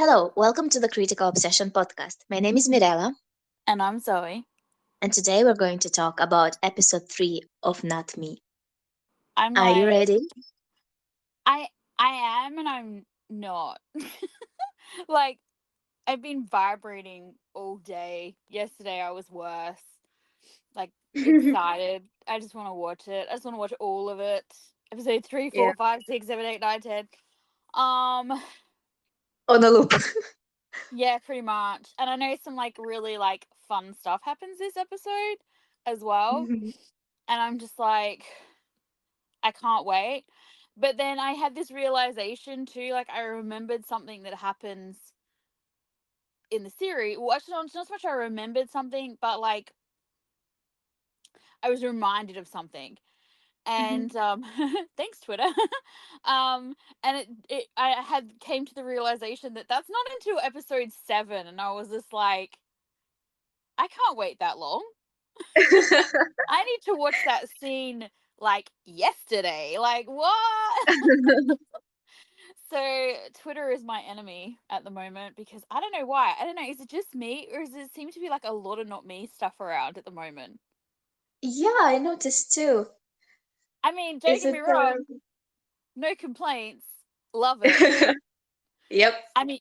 Hello, welcome to the Critical Obsession podcast. My name is Mirella, And I'm Zoe. and today we're going to talk about episode 3 of Not Me. I'm Are you like ready? I I am and I'm not. Like I've been vibrating all day. Yesterday I was worse. Like excited. I just want to watch it. I just want to watch all of it. Episode three, Yeah. four, 5, 6, 7, 8, 9, 10. Um On a loop. yeah, pretty much. And I know some like really like fun stuff happens this episode as well. Mhm. And I'm just like I can't wait. But then I had this realization too, like I remembered something that happens in the series. Well, actually, not so much I remembered something, but like I was reminded of something. Mhm. And thanks, Twitter. um, and I had came to the realization that that's not until episode 7, and I was just like, I can't wait that long. I need to watch that scene like yesterday. Like what? So Twitter is my enemy at the moment because I don't know why. I don't know. Is it just me or does it seem to be like a lot of not me stuff around at the moment? Yeah, I noticed too. I mean, don't Is get me it? wrong, no complaints. Love it. Yep. I mean,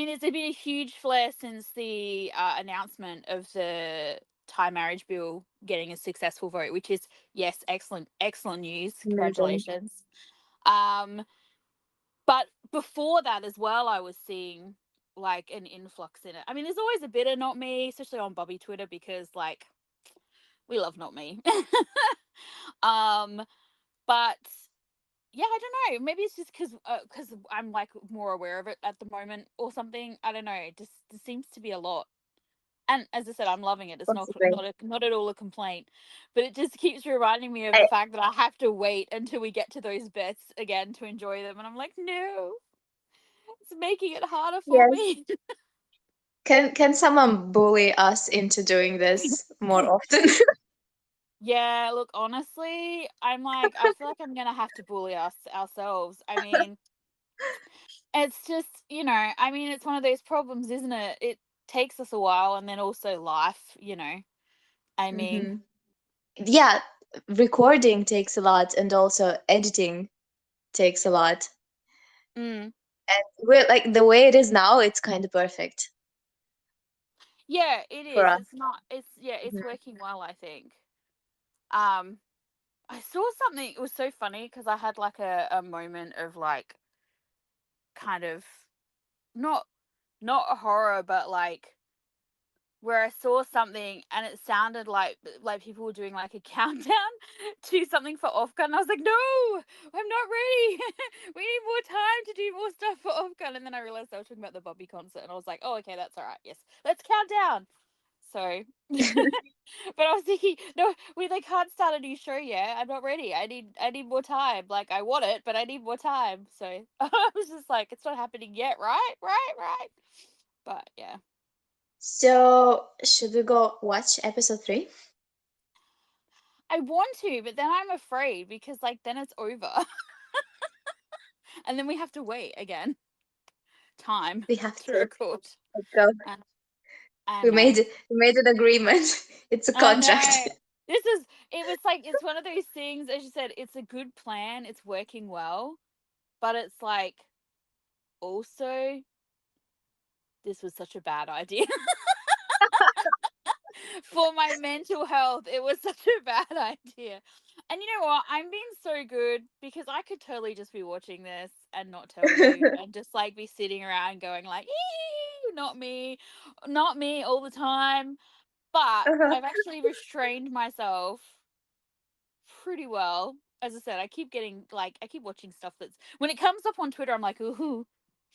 it's been a huge flare since the announcement of the Thai marriage bill getting a successful vote, which is yes, excellent, excellent news. Amazing. Congratulations. Um, But before that as well, I was seeing like an influx in it. I mean, there's always a bit of not me, especially on Bobby Twitter, because like we love not me. um, but yeah, I don't know. Maybe it's just because I'm like more aware of it at the moment or something. I don't know. It just there seems to be a lot. And as I said, I'm loving it. It's Possibly. not at all a complaint, but it just keeps reminding me of I, the fact that I have to wait until we get to those bets again to enjoy them. And I'm like, no, it's making it harder for yes. me. Can someone bully us into doing this more often? Yeah, look, honestly, I'm like, I feel like I'm gonna have to bully us ourselves. I mean, it's just, I mean, it's one of those problems, isn't it? It takes us a while, and then also life. I mean, hmm Yeah, recording takes a lot, and also editing takes a lot. mm, And we're like the way it is now, it's kind of perfect yeah, it for is. us. It's not. It's Mhm. working well, I think. Um, I saw something. It was so funny because I had like a moment of like kind of not not a horror, but like where I saw something and it sounded like people were doing like a countdown to something for OffGun. I was like, no, I'm not ready. We need more time to do more stuff for OffGun. And then I realized they were talking about the Bobby concert, and I was like, oh, okay, that's all right. Yes, let's count down. So, but I was thinking, no, they can't start a new show yet. I'm not ready. I need more time. Like I want it, but I need more time. So I was just like, it's not happening yet, right? Right. But yeah. So, should we go watch episode 3? I want to, but then I'm afraid because like then it's over. And then we have to wait again. Time We have to to. record. Let's go. And I We made know. it. We made an agreement. It's a I contract. know. This is it was like it's one of those things, as you said, it's a good plan, it's working well, but it's like also this was such a bad idea. For my mental health. It was such a bad idea. And you know what? I'm being so good because I could totally just be watching this and not tell you and just like be sitting around going like, not me all the time. But Uh-huh. I've actually restrained myself pretty well. As I said, I keep getting like I keep watching stuff that's when it comes up on Twitter, I'm like, ooh,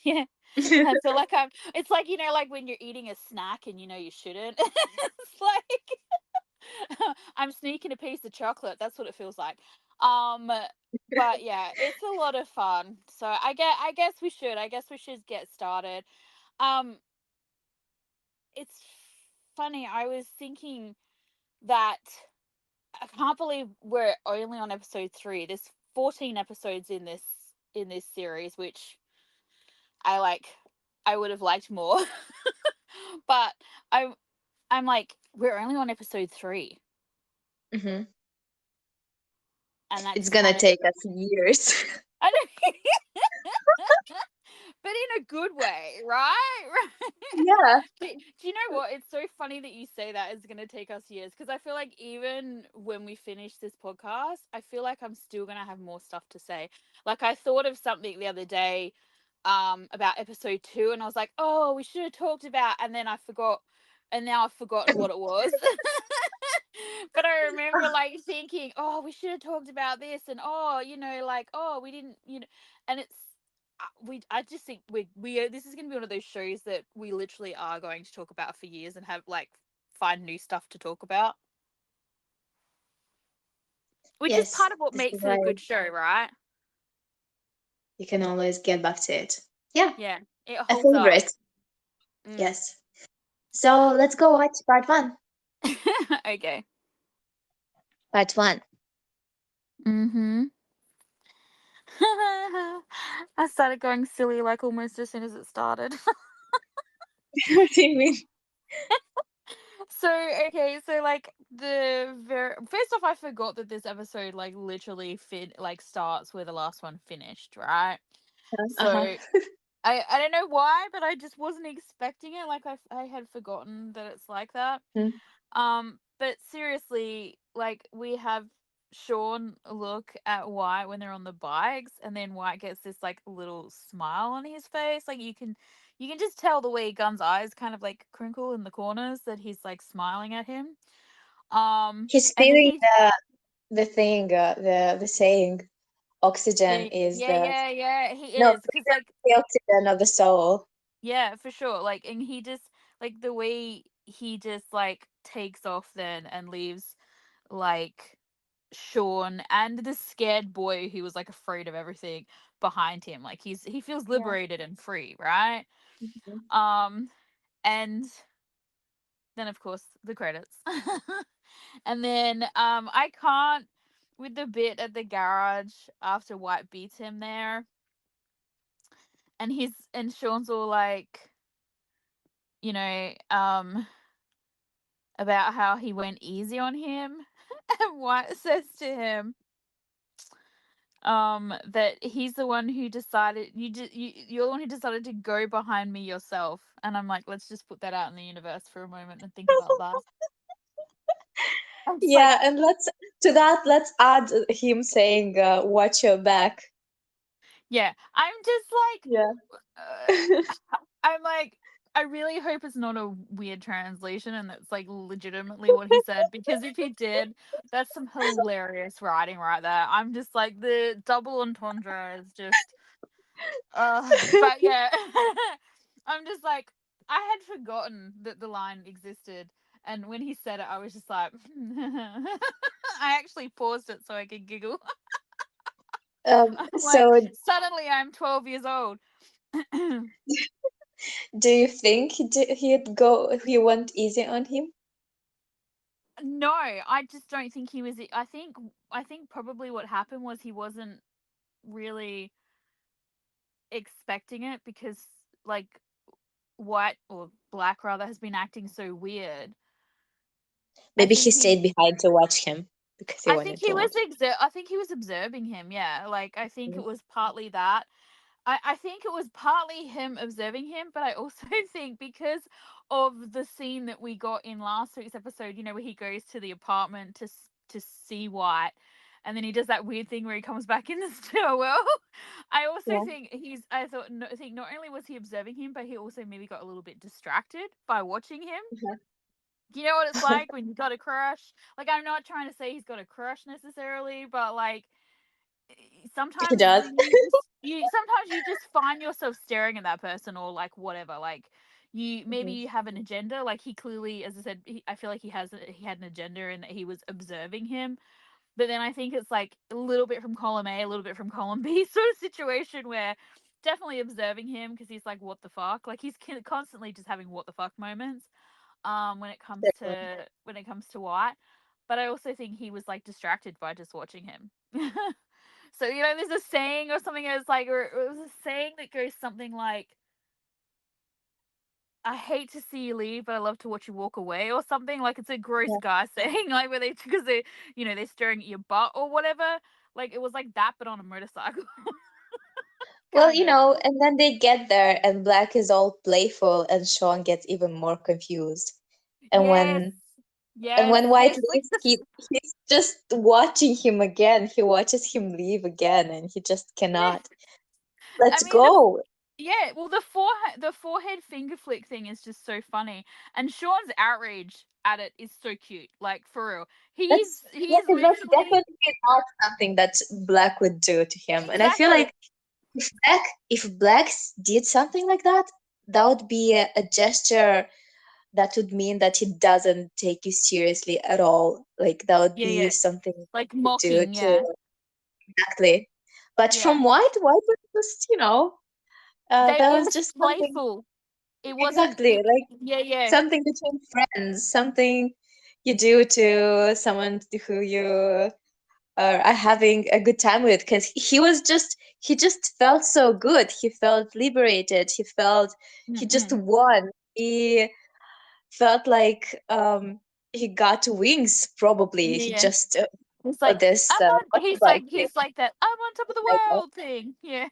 yeah. I feel like it's like, like when you're eating a snack and you shouldn't. It's like I'm sneaking a piece of chocolate. That's what it feels like. Um, but yeah, it's a lot of fun. So I guess we should get started. Um, it's funny. I was thinking that I can't believe we're only on episode 3. There's 14 episodes in this series, which I like. I would have liked more. But I'm I'm like, we're only on episode 3, Hmm. and It's that's gonna kind of take us years. I know, but in a good way, right? Yeah. Do you know what? It's so funny that you say that it's going to take us years, because I feel like even when we finish this podcast, I feel like I'm still going to have more stuff to say. Like, I thought of something the other day about episode 2, and I was like, oh, we should have talked about, and then I forgot, and now I've forgotten what it was. But I remember like thinking, oh, we should have talked about this, and oh, like, oh, we didn't, and it's I just think this is going to be one of those shows that we literally are going to talk about for years and have like find new stuff to talk about, which is Yes, part of what this is makes it a why good show, right? you can always get back to it. Yeah, Yeah, it a holds up. favorite. Mm. Yes. So let's go watch part one. Okay. Part one. Mm-hmm. I started going silly like almost as soon as it started. What do you mean? So okay, so like the very first off, I forgot that this episode like literally starts where the last one finished, right? So Uh-huh. I don't know why, but I just wasn't expecting it. Like I had forgotten that it's like that. Mm. But seriously, like we have Sean look at White when they're on the bikes, and then White gets this like little smile on his face. Like you can just tell the way Gun's eyes kind of like crinkle in the corners that he's like smiling at him. He's And then feeling he the thing, the saying, oxygen the is yeah, the yeah, yeah, he no, is, because freedom like, is the oxygen of the soul. yeah, for sure. Like, and he just like the way he just like takes off then and leaves like Sean and the scared boy who was like afraid of everything behind him. Like he feels Yeah. liberated and free, right? Mhm. Um and then of course the credits. And then I can't, with the bit at the garage after White beats him there, and Sean's all like, you know, about how he went easy on him. And White says to him, that he's the one who decided you're the one who decided to go behind me yourself. And I'm like, let's just put that out in the universe for a moment and think about that. I'm just like, Yeah, and let's add him saying, "Watch your back." yeah, I'm just like, Yeah. I'm like, I really hope it's not a weird translation and that's like legitimately what he said, because if he did, that's some hilarious writing right there. I'm just like, the double entendre is just, but yeah, I'm just like, I had forgotten that the line existed, and when he said it, I was just like, I actually paused it so I could giggle. I'm like, So, suddenly I'm 12 years old. do you think he went easy on him? No, I just don't think he was. I think probably what happened was he wasn't really expecting it, because like White, or Black rather, has been acting so weird. I Maybe think he he stayed behind to watch him because he I think wanted he to was watch. I think he was observing him. Yeah, like I think Mhm. it was partly that. I think it was partly him observing him, but I also think because of the scene that we got in last week's episode, where he goes to the apartment to see White, and then he does that weird thing where he comes back in the stairwell. I also Yeah. think I think not only was he observing him, but he also maybe got a little bit distracted by watching him. You know what it's like when you got a crush? Like, I'm not trying to say he's got a crush necessarily, but like He sometimes does. you just find yourself staring at that person, or like whatever, like maybe Mhm. you have an agenda. Like, he clearly, as I said, I feel like he had an agenda, and that he was observing him. But then I think it's like a little bit from column A, a little bit from column B sort of situation, where definitely observing him because he's like, what the fuck, like he's constantly just having what the fuck moments, when it comes to White. But I also think he was like distracted by just watching him. So, there's a saying or something that's like, or it was a saying that goes something like, I hate to see you leave, but I love to watch you walk away, or something. Like, it's a gross Yeah. guy saying, like, where they, because they, they're staring at your butt or whatever. Like, it was like that, but on a motorcycle. Well, Kind of. and then they get there and Black is all playful and Sean gets even more confused. And Yes. when Yes. White Yes. leaves, he's just watching him again. He watches him leave again and he just Yeah. cannot I let mean, go. yeah. Well, the forehead finger flick thing is just so funny, and Sean's outrage at it is so cute. Like, for real, That's he's that's literally definitely not something that Black would do to him. And I feel exactly. like if Black did something like that, that would be a gesture that would mean that he doesn't take you seriously at all. Like that would Yeah, be yeah. something Like to do mocking. to Yeah, exactly. But yeah. from White was just, that It was was just something playful. It wasn't. exactly like Yeah, yeah. something between friends, something you do to someone who you are having a good time with. Because he just felt so good. He felt liberated. He just Mm-mm. won. He felt like he got wings. Probably Yeah, he yeah. just It's felt like this I'm on. motorbike thing. He's like that. I'm on top of the Like, world thing. Yeah,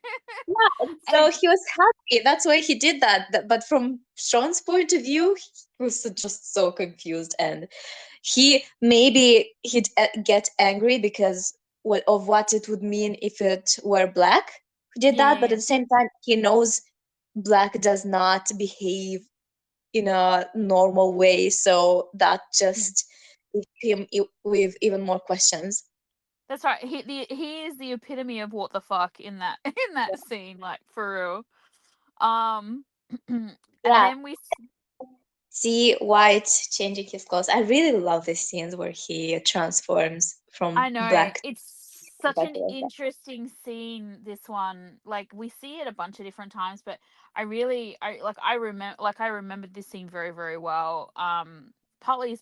yeah, and so and he was happy. That's why he did that. But from Sean's point of view, he was just so confused, and he'd get angry because of what it would mean if it were Black who did yeah, that. yeah, But at yeah. the same time, he knows Black does not behave in a normal way, so that Yeah. just left him with even more questions. That's right. He is the epitome of what the fuck in that in that scene. Like, for real. And Yeah, then see White changing his clothes. I really love these scenes where he transforms I from know Black it's to such White. an interesting scene. This one, like, we see it a bunch of different times, but I remembered this scene very, very well. Partly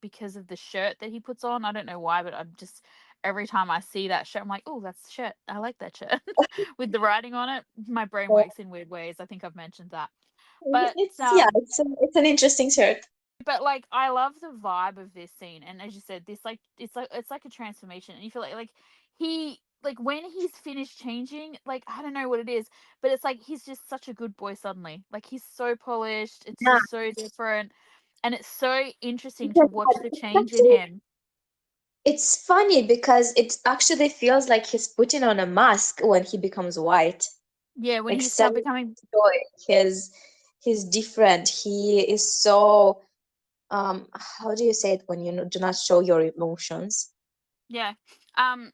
because of the shirt that he puts on. I don't know why, but I'm just every time I see that shirt, I'm like, oh, that's the shirt. I like that shirt with the writing on it. My brain works in weird ways. I think I've mentioned that, but It's yeah, it's an interesting shirt. like, I love the vibe of this scene, and as you said, this, like, it's like a transformation, and you feel like he, like, when he's finished changing, like, I don't know what it is, but it's like he's just such a good boy suddenly. Like, he's so polished. It's Yeah, just so different, and it's so interesting to watch the it's change in actually him. it's funny because it actually feels like he's putting on a mask when he becomes White. Yeah, when Like he start Sam becoming, Joy, he's different. He is so how do you say it when you do not show your emotions? yeah,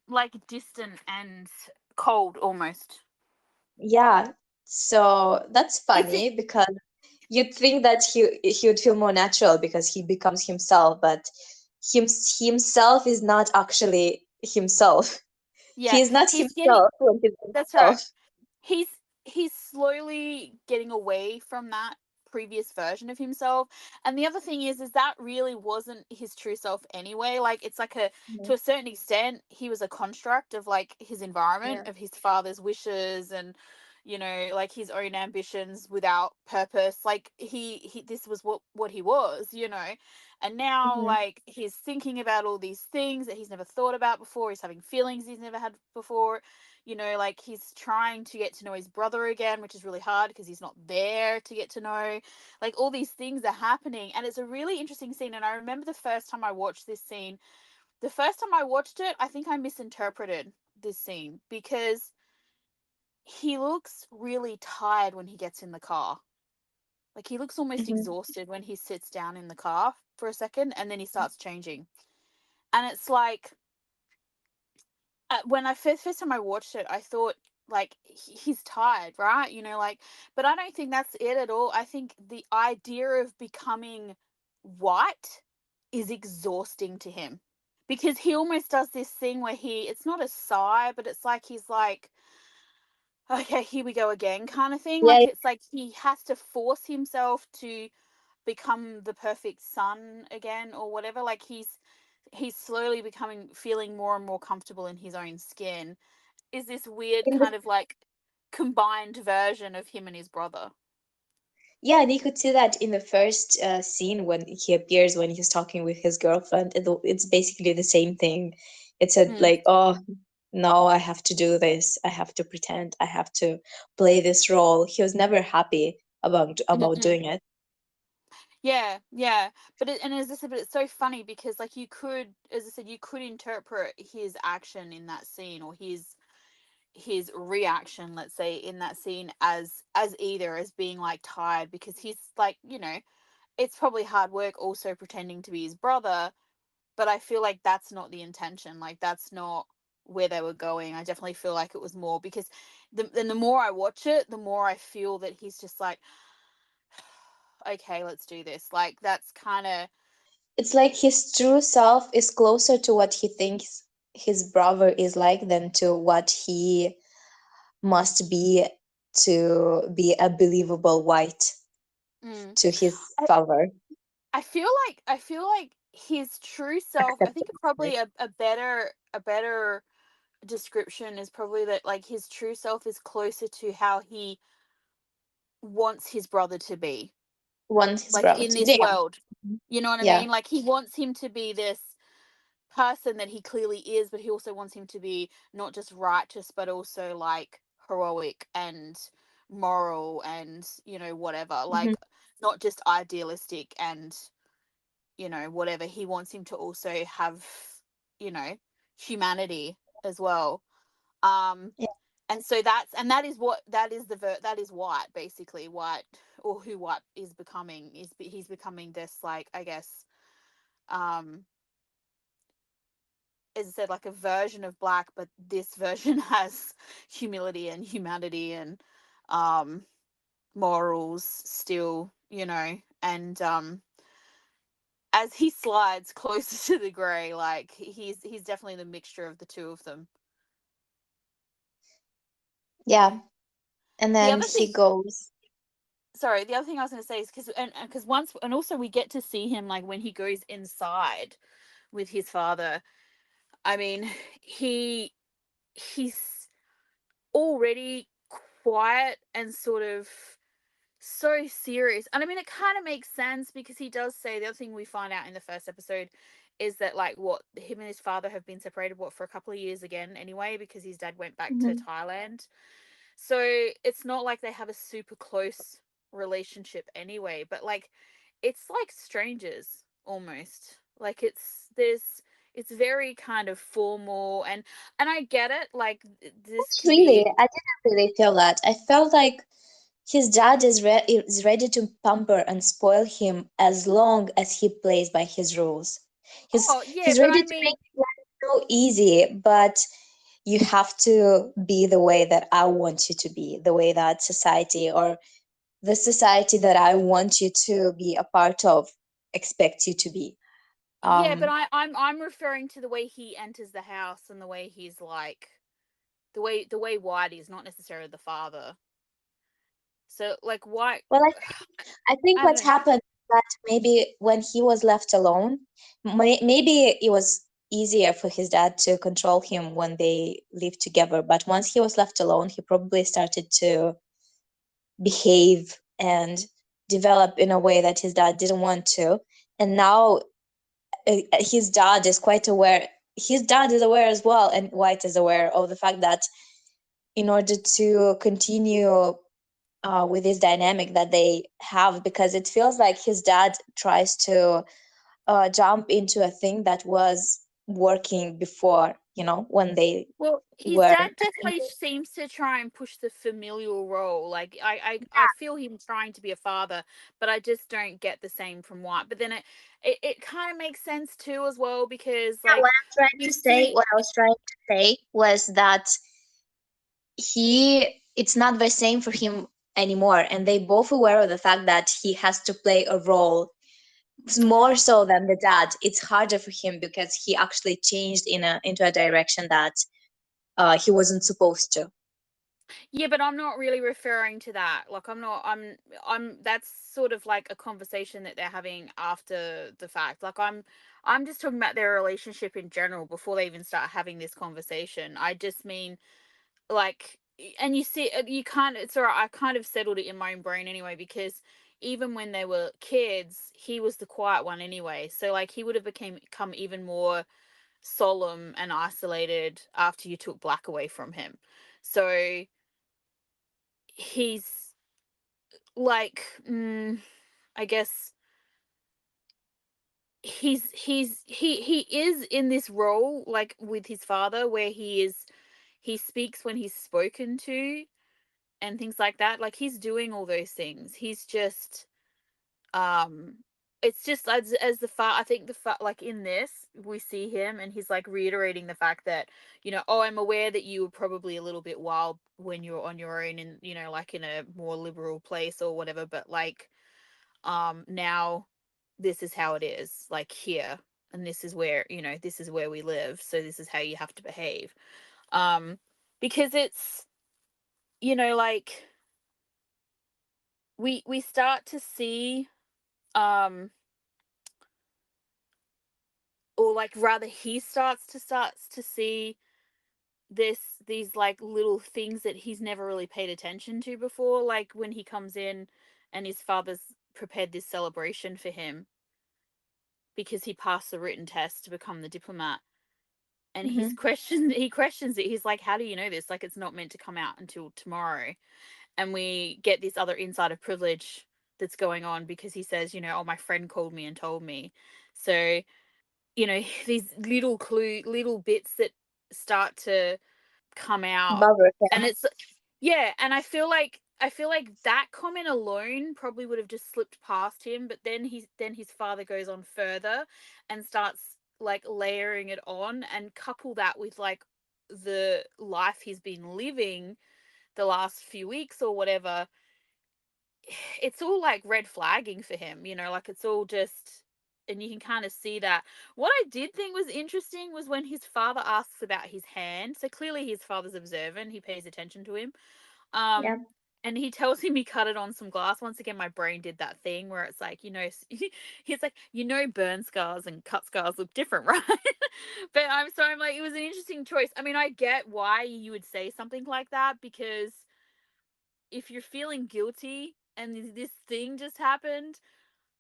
like, distant and cold almost. Yeah, so that's It's it. funny because you'd think that he would feel more natural because he becomes himself, but him himself is not actually himself. He Yeah, is not he's getting. himself when he's That's right. himself. he's he's slowly getting away from that previous version of himself, and the other thing is that really wasn't his true self anyway. Like, it's like, a Mhm. to a certain extent, he was a construct of, like, his environment, Yeah. of his father's wishes, and, like, his own ambitions without purpose. Like, he this was what he was, and now, Mhm. like, he's thinking about all these things that he's never thought about before. He's having feelings he's never had before. Like, he's trying to get to know his brother again, which is really hard because he's not there to get to know. Like, all these things are happening, and it's a really interesting scene. And I remember the first time I watched this scene, the first time I watched it, I think I misinterpreted this scene because he looks really tired when he gets in the car. Like, he looks almost Mhm. exhausted when he sits down in the car for a second, and then he starts changing. And it's like, when I first time I watched it, I thought, like, he's tired, right? Like, but I don't think that's it at all. I think the idea of becoming white is exhausting to him because he almost does this thing where it's not a sigh, but it's like he's like, okay, here we go again, kind of thing. Yeah, Like, it's like he has to force himself to become the perfect son again, or whatever. Like, he's slowly becoming feeling more and more comfortable in his own skin. Is this weird in the kind of, like, combined version of him and his brother. Yeah, and you could see that in the first scene when he appears when he's talking with his girlfriend. It's basically the same thing. It said Mm. like, "Oh, no, I have to do this. I have to pretend. I have to play this role." He was never happy about Mm-mm. doing it. Yeah, yeah, but and as I said, but it's so funny because like you could, as I said, you could interpret his action in that scene, or his reaction, let's say, in that scene, as either as being like tired, because he's like, it's probably hard work also pretending to be his brother, but I feel like that's not the intention. Like that's not where they were going. I definitely feel like it was more because the more I watch it, the more I feel that he's just like, okay, let's do this. Like that's kind of. It's like his true self is closer to what he thinks his brother is like than to what he must be to be a believable white Mm, to his I, father. I feel like his true self. I think Acceptable. probably a better description is probably that like his true self is closer to how he wants his brother to be, Want his like brother in to this yeah. world. You know what I Yeah. mean? Like he wants him to be this person that he clearly is, but he also wants him to be not just righteous, but also like heroic and moral and, whatever. Mhm. Like not just idealistic and, whatever. He wants him to also have, you know, humanity as well. Um, Yeah. and so that is White, basically. White, or who White is becoming, he's becoming this, like, I guess, um as I said, like a version of Black, but this version has humility and humanity and um morals still, and as he slides closer to the grey, like he's definitely the mixture of the two of them. Yeah. And The then other thing he goes. Sorry, the other thing I was going to say is because once, and also we get to see him like when he goes inside with his father. I mean, he's already quiet and sort of so serious. And I mean, it kind of makes sense because he does say, the other thing we find out in the first episode is that, like, what, him and his father have been separated, what, for a couple of years again anyway, because his dad went back to Mhm. Thailand. So it's not like they have a super close relationship anyway, but like it's like strangers almost. Like it's very kind of formal, and I get it, like this Not can really. be. I didn't really feel that. I felt like his dad is ready to pamper and spoil him as long as he plays by his rules. Oh yeah, He's but ready I to make mean, life so easy, but you have to be the way that I want you to be, the way that society or the society that I want you to be a part of expects you to be. yeah, but Um, I'm referring to the way he enters the house and the way he's like, the way White is, not necessarily the father. So like White, well, I think I don't what's know. happened is that maybe when he was left alone, maybe it was easier for his dad to control him when they lived together. But once he was left alone, he probably started to behave and develop in a way that his dad didn't want to. And now his dad is quite aware. His dad is aware as well, and White is aware of the fact that in order to continue with this dynamic that they have, because it feels like his dad tries to jump into a thing that was working before, when they Well, his were. dad definitely seems to try and push the familial role. Like I feel him trying to be a father, but I just don't get the same from White. But then it kind of makes sense too as well, because Yeah, like you see. what I was trying to say was that it's not the same for him anymore, and they both aware of the fact that he has to play a role more so than the dad. It's harder for him because he actually changed into a direction that he wasn't supposed to. Yeah, but I'm not really referring to that. Like I'm not that's sort of like a conversation that they're having after the fact. Like I'm just talking about their relationship in general before they even start having this conversation. I just mean, like, and you see, you kind of, it's all right, I kind of settled it in my own brain anyway, because even when they were kids, he was the quiet one anyway. So like he would have become even more solemn and isolated after you took Black away from him. So he's like, I guess he is in this role like with his father where he speaks when he's spoken to and things like that. Like he's doing all those things. He's just um it's just as the I think like in this we see him and he's like reiterating the fact that, oh, I'm aware that you were probably a little bit wild when you were on your own and, like in a more liberal place or whatever, but like now this is how it is, like here, and this is where, this is where we live, so this is how you have to behave. um because it's, like we start to see, um or like rather he starts to see these like little things that he's never really paid attention to before, like when he comes in and his father's prepared this celebration for him because he passed the written test to become the diplomat, and Mm-hmm. he questions it. He's like, how do you know this? Like it's not meant to come out until tomorrow. And we get this other insider privilege that's going on because he says, oh, my friend called me and told me. So, these little bits that start to come out. Bother And him. it's, yeah, and I feel like that comment alone probably would have just slipped past him, but then his father goes on further and starts like layering it on, and couple that with like the life he's been living the last few weeks or whatever. It's all like red flagging for him, like it's all just, and you can kind of see that. What I did think was interesting was when his father asks about his hand. So clearly his father's observant, he pays attention to him. Yeah. Um, and he tells him he cut it on some glass. Once again, my brain did that thing where it's like, he's like, burn scars and cut scars look different, right? But I'm like, it was an interesting choice. I mean, I get why you would say something like that, because if you're feeling guilty and this thing just happened,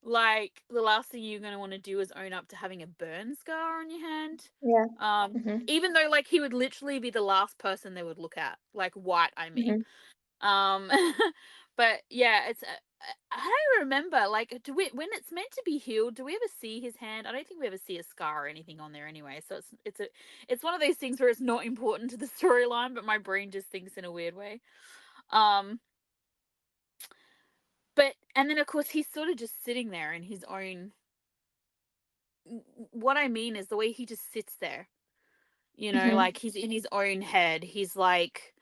like the last thing you're going to want to do is own up to having a burn scar on your hand. Yeah. Mm-hmm. Even though like he would literally be the last person they would look at, like white, I mean. Mm-hmm. Um, but yeah, it's. I don't remember. Like, do we when it's meant to be healed? Do we ever see his hand? I don't think we ever see a scar or anything on there anyway. So it's one of those things where it's not important to the storyline, but my brain just thinks in a weird way. Um, but and then of course he's sort of just sitting there in his own. What I mean is the way he just sits there. Mm-hmm. Like he's in his own head. He's like,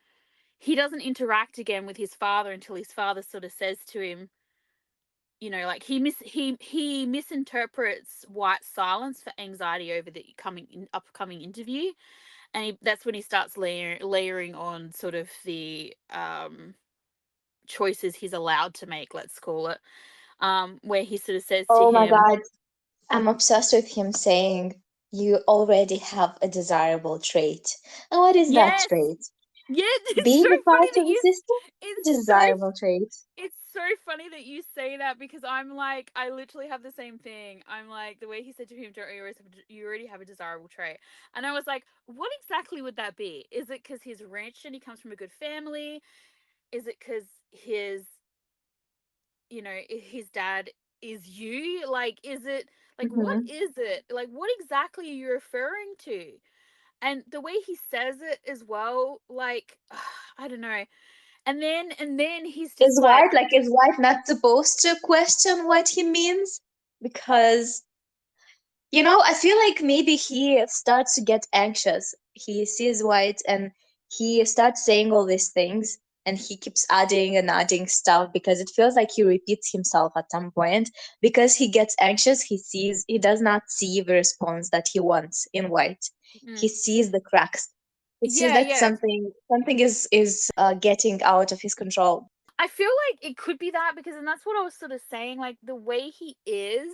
he doesn't interact again with his father until his father sort of says to him, like he misinterprets white silence for anxiety over the upcoming interview, and that's when he starts layering on sort of the choices he's allowed to make, let's call it, where he sort of says to Oh my him, God. I'm obsessed with him saying, you already have a desirable trait. And what is that yes, trait? yeah, it's Being so a funny part that of the you system? it's so Desirable trait. It's so funny that you say that, because I'm like, I literally have the same thing. I'm like, the way he said to him, "Don't you already have a desirable trait?" And I was like, what exactly would that be? Is it because he's rich and he comes from a good family? Is it because his dad is you? Like, is it like, what Mm-hmm. is it? Like, what exactly are you referring to? And the way he says it as well, like, I don't know. And then he's just like, Is White not supposed to question what he means? Because I feel like maybe he starts to get anxious. He sees White and he starts saying all these things and he keeps adding and adding stuff because it feels like he repeats himself at some point because he gets anxious. He does not see the response that he wants in White. He mm, sees the cracks. He sees yeah, that yeah. something is getting out of his control. I feel like it could be that, because, and that's what I was sort of saying, like the way he is,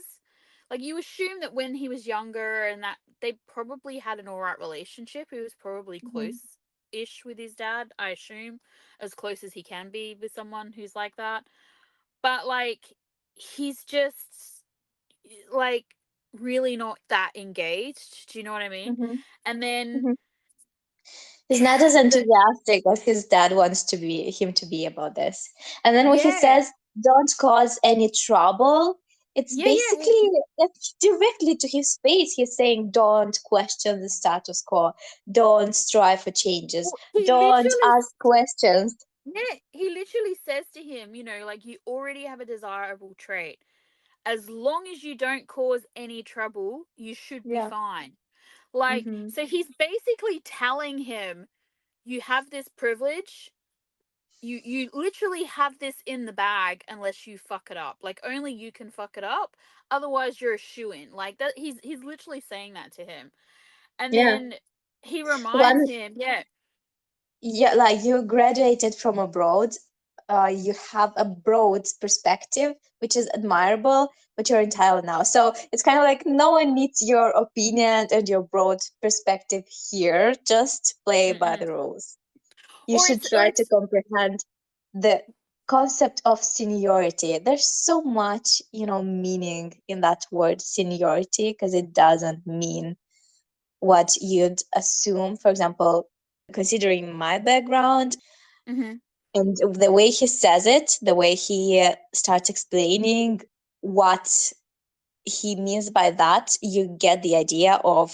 like you assume that when he was younger and that they probably had an alright relationship. He was probably Hmm. close-ish with his dad, I assume, as close as he can be with someone who's like that. But like, he's just like really not that engaged. Do you know what I mean? Hmm. And then Hmm. He's not as the enthusiastic as his dad wants to be him to be about this. And then when he yeah, says, "Don't cause any trouble," it's yeah. basically directly to his face. He's saying, "Don't question the status quo. Don't strive for changes. Well, he Don't literally, ask questions." yeah, he literally says to him, like you already have a desirable trait. As long as you don't cause any trouble, you should be Yeah. fine. Like, Mm-hmm. so he's basically telling him, you have this privilege. You literally have this in the bag unless you fuck it up. Like only you can fuck it up. Otherwise you're a shoo-in. Like that he's literally saying that to him. And Yeah. then he reminds One, him, yeah. yeah, like you graduated from abroad, you have a broad perspective, which is admirable, but you're in Thailand now. So it's kind of like no one needs your opinion and your broad perspective here. Just play by Mm-mm. the rules. You Or should it's or try to it's comprehend the concept of seniority. There's so much, meaning in that word seniority because it doesn't mean what you'd assume. For example, considering my background mm-hmm, and the way he says it, the way he starts explaining what he means by that, you get the idea of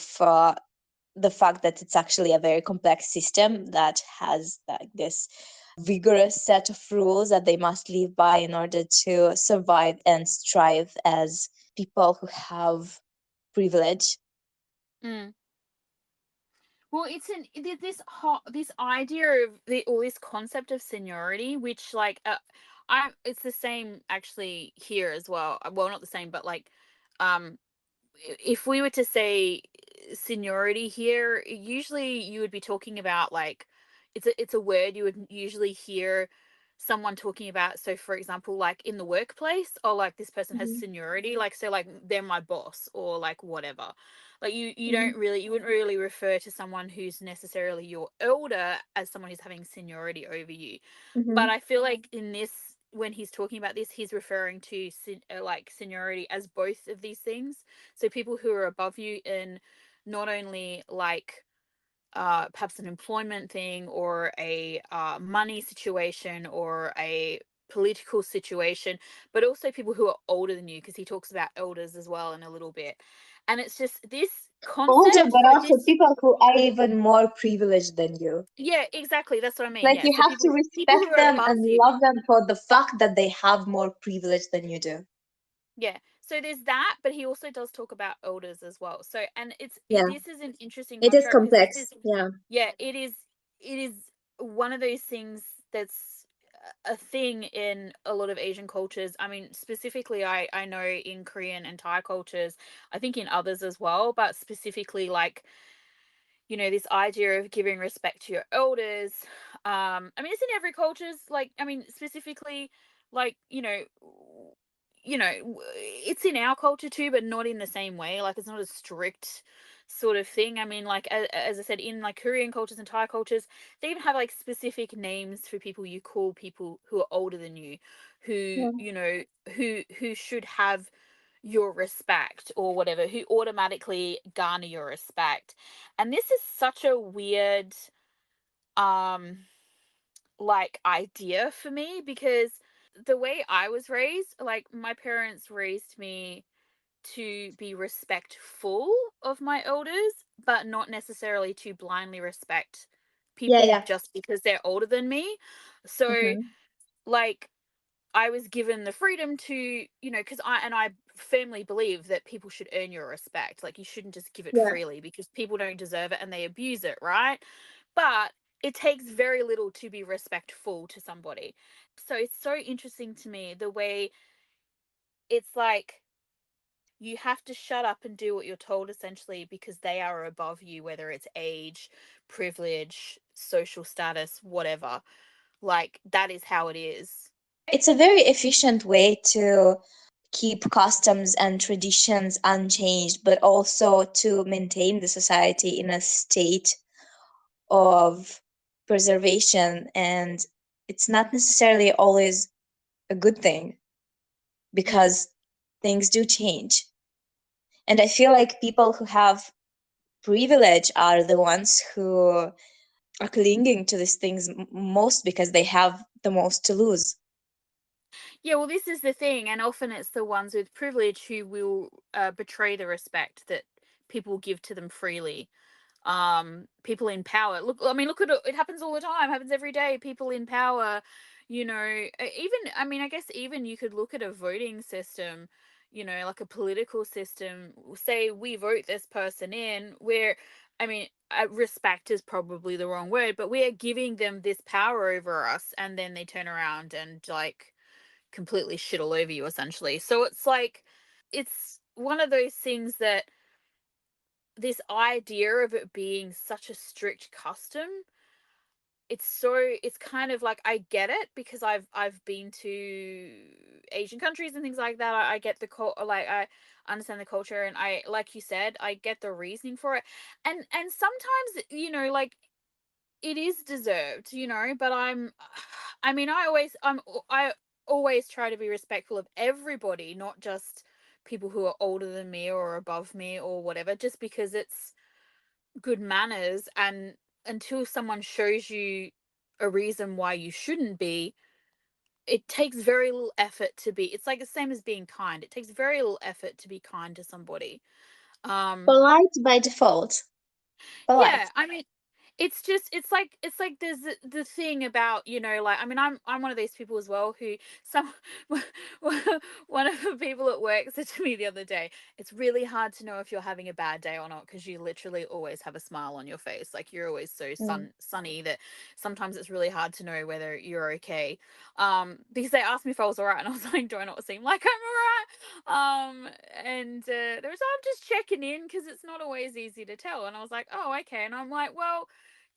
the fact that it's actually a very complex system that has like this vigorous set of rules that they must live by in order to survive and strive as people who have privilege. mm. Well, it's this idea of or this concept of seniority, which like I it's the same actually here as well. Well, not the same, but like um if we were to say seniority here, usually you would be talking about like it's a word you would usually hear someone talking about. So for example, like in the workplace, or like this person has Hmm. seniority, like so like they're my boss or like whatever. Like you Hmm. don't really you wouldn't really refer to someone who's necessarily your elder as someone who's having seniority over you. But Hmm. I feel like in this, when he's talking about this, he's referring to like seniority as both of these things. So people who are above you in not only like perhaps an employment thing or a money situation or a political situation, but also people who are older than you, because he talks about elders as well in a little bit. And it's just this Older, concept, but like also this. people who are even more privileged than you. Yeah, exactly. That's what I mean. Like Yeah. you So have to people who respect are them above and you. love them for the fact that they have more privilege than you do. Yeah. So there's that, but he also does talk about elders as well. So, and Yeah, this is an interesting it is contract because this complex. is, Yeah. yeah, it is one of those things that's a thing in a lot of Asian cultures. I mean, specifically, I know in Korean and Thai cultures, I think in others as well, but specifically like this idea of giving respect to your elders. I mean, it's in every culture's, like, I mean, specifically, like, it's in our culture too, but not in the same way. Like, it's not a strict sort of thing. I mean, like, as I said, in like Korean cultures and Thai cultures, they even have like specific names for people you call people who are older than you, who Yeah. who should have your respect or whatever, who automatically garner your respect. And this is such a weird um like idea for me, because the way I was raised, like my parents raised me to be respectful of my elders, but not necessarily to blindly respect Yeah, people yeah. just because they're older than me. So Hmm. like I was given the freedom to, because I firmly believe that people should earn your respect. Like you shouldn't just give it Yeah. freely, because people don't deserve it and they abuse it, right? But it takes very little to be respectful to somebody. So it's so interesting to me the way it's like you have to shut up and do what you're told, essentially, because they are above you, whether it's age, privilege, social status, whatever. Like that is how it is. It's a very efficient way to keep customs and traditions unchanged, but also to maintain the society in a state of preservation. And it's not necessarily always a good thing. Mm. because things do change. And I feel like people who have privilege are the ones who are clinging to these things most because they have the most to lose. Yeah, well, this is the thing, and often it's the ones with privilege who will betray the respect that people give to them freely. People in power, look, I mean, look at it, it happens all the time, happens every day. People in power, even, I mean, I guess even you could look at a voting system, like a political system. Say we vote this person in, where, I mean, respect is probably the wrong word, but we are giving them this power over us, and then they turn around and like completely shit all over you, essentially. So it's like, it's one of those things that this idea of it being such a strict custom, it's kind of like, I get it because I've been to Asian countries and things like that. I get like, I understand the culture, and I, like you said, I get the reasoning for it. And sometimes, like, it is deserved, but I mean, I always try to be respectful of everybody, not just people who are older than me or above me or whatever, just because it's good manners. And until someone shows you a reason why you shouldn't be, it takes very little effort to be, it's like the same as being kind. It takes very little effort to be kind to somebody. um Polite by default. yeah, Polite. I mean, it's like there's the thing about, like, I mean, I'm one of these people as well who, some one of the people at work said to me the other day, it's really hard to know if you're having a bad day or not, because you literally always have a smile on your face, like you're always so Mm. sunny that sometimes it's really hard to know whether you're okay. Because they asked me if I was all right, and I was like, do I not seem like I'm all right? And there was, I'm just checking in because it's not always easy to tell. And I was like, oh, okay. And I'm like, well,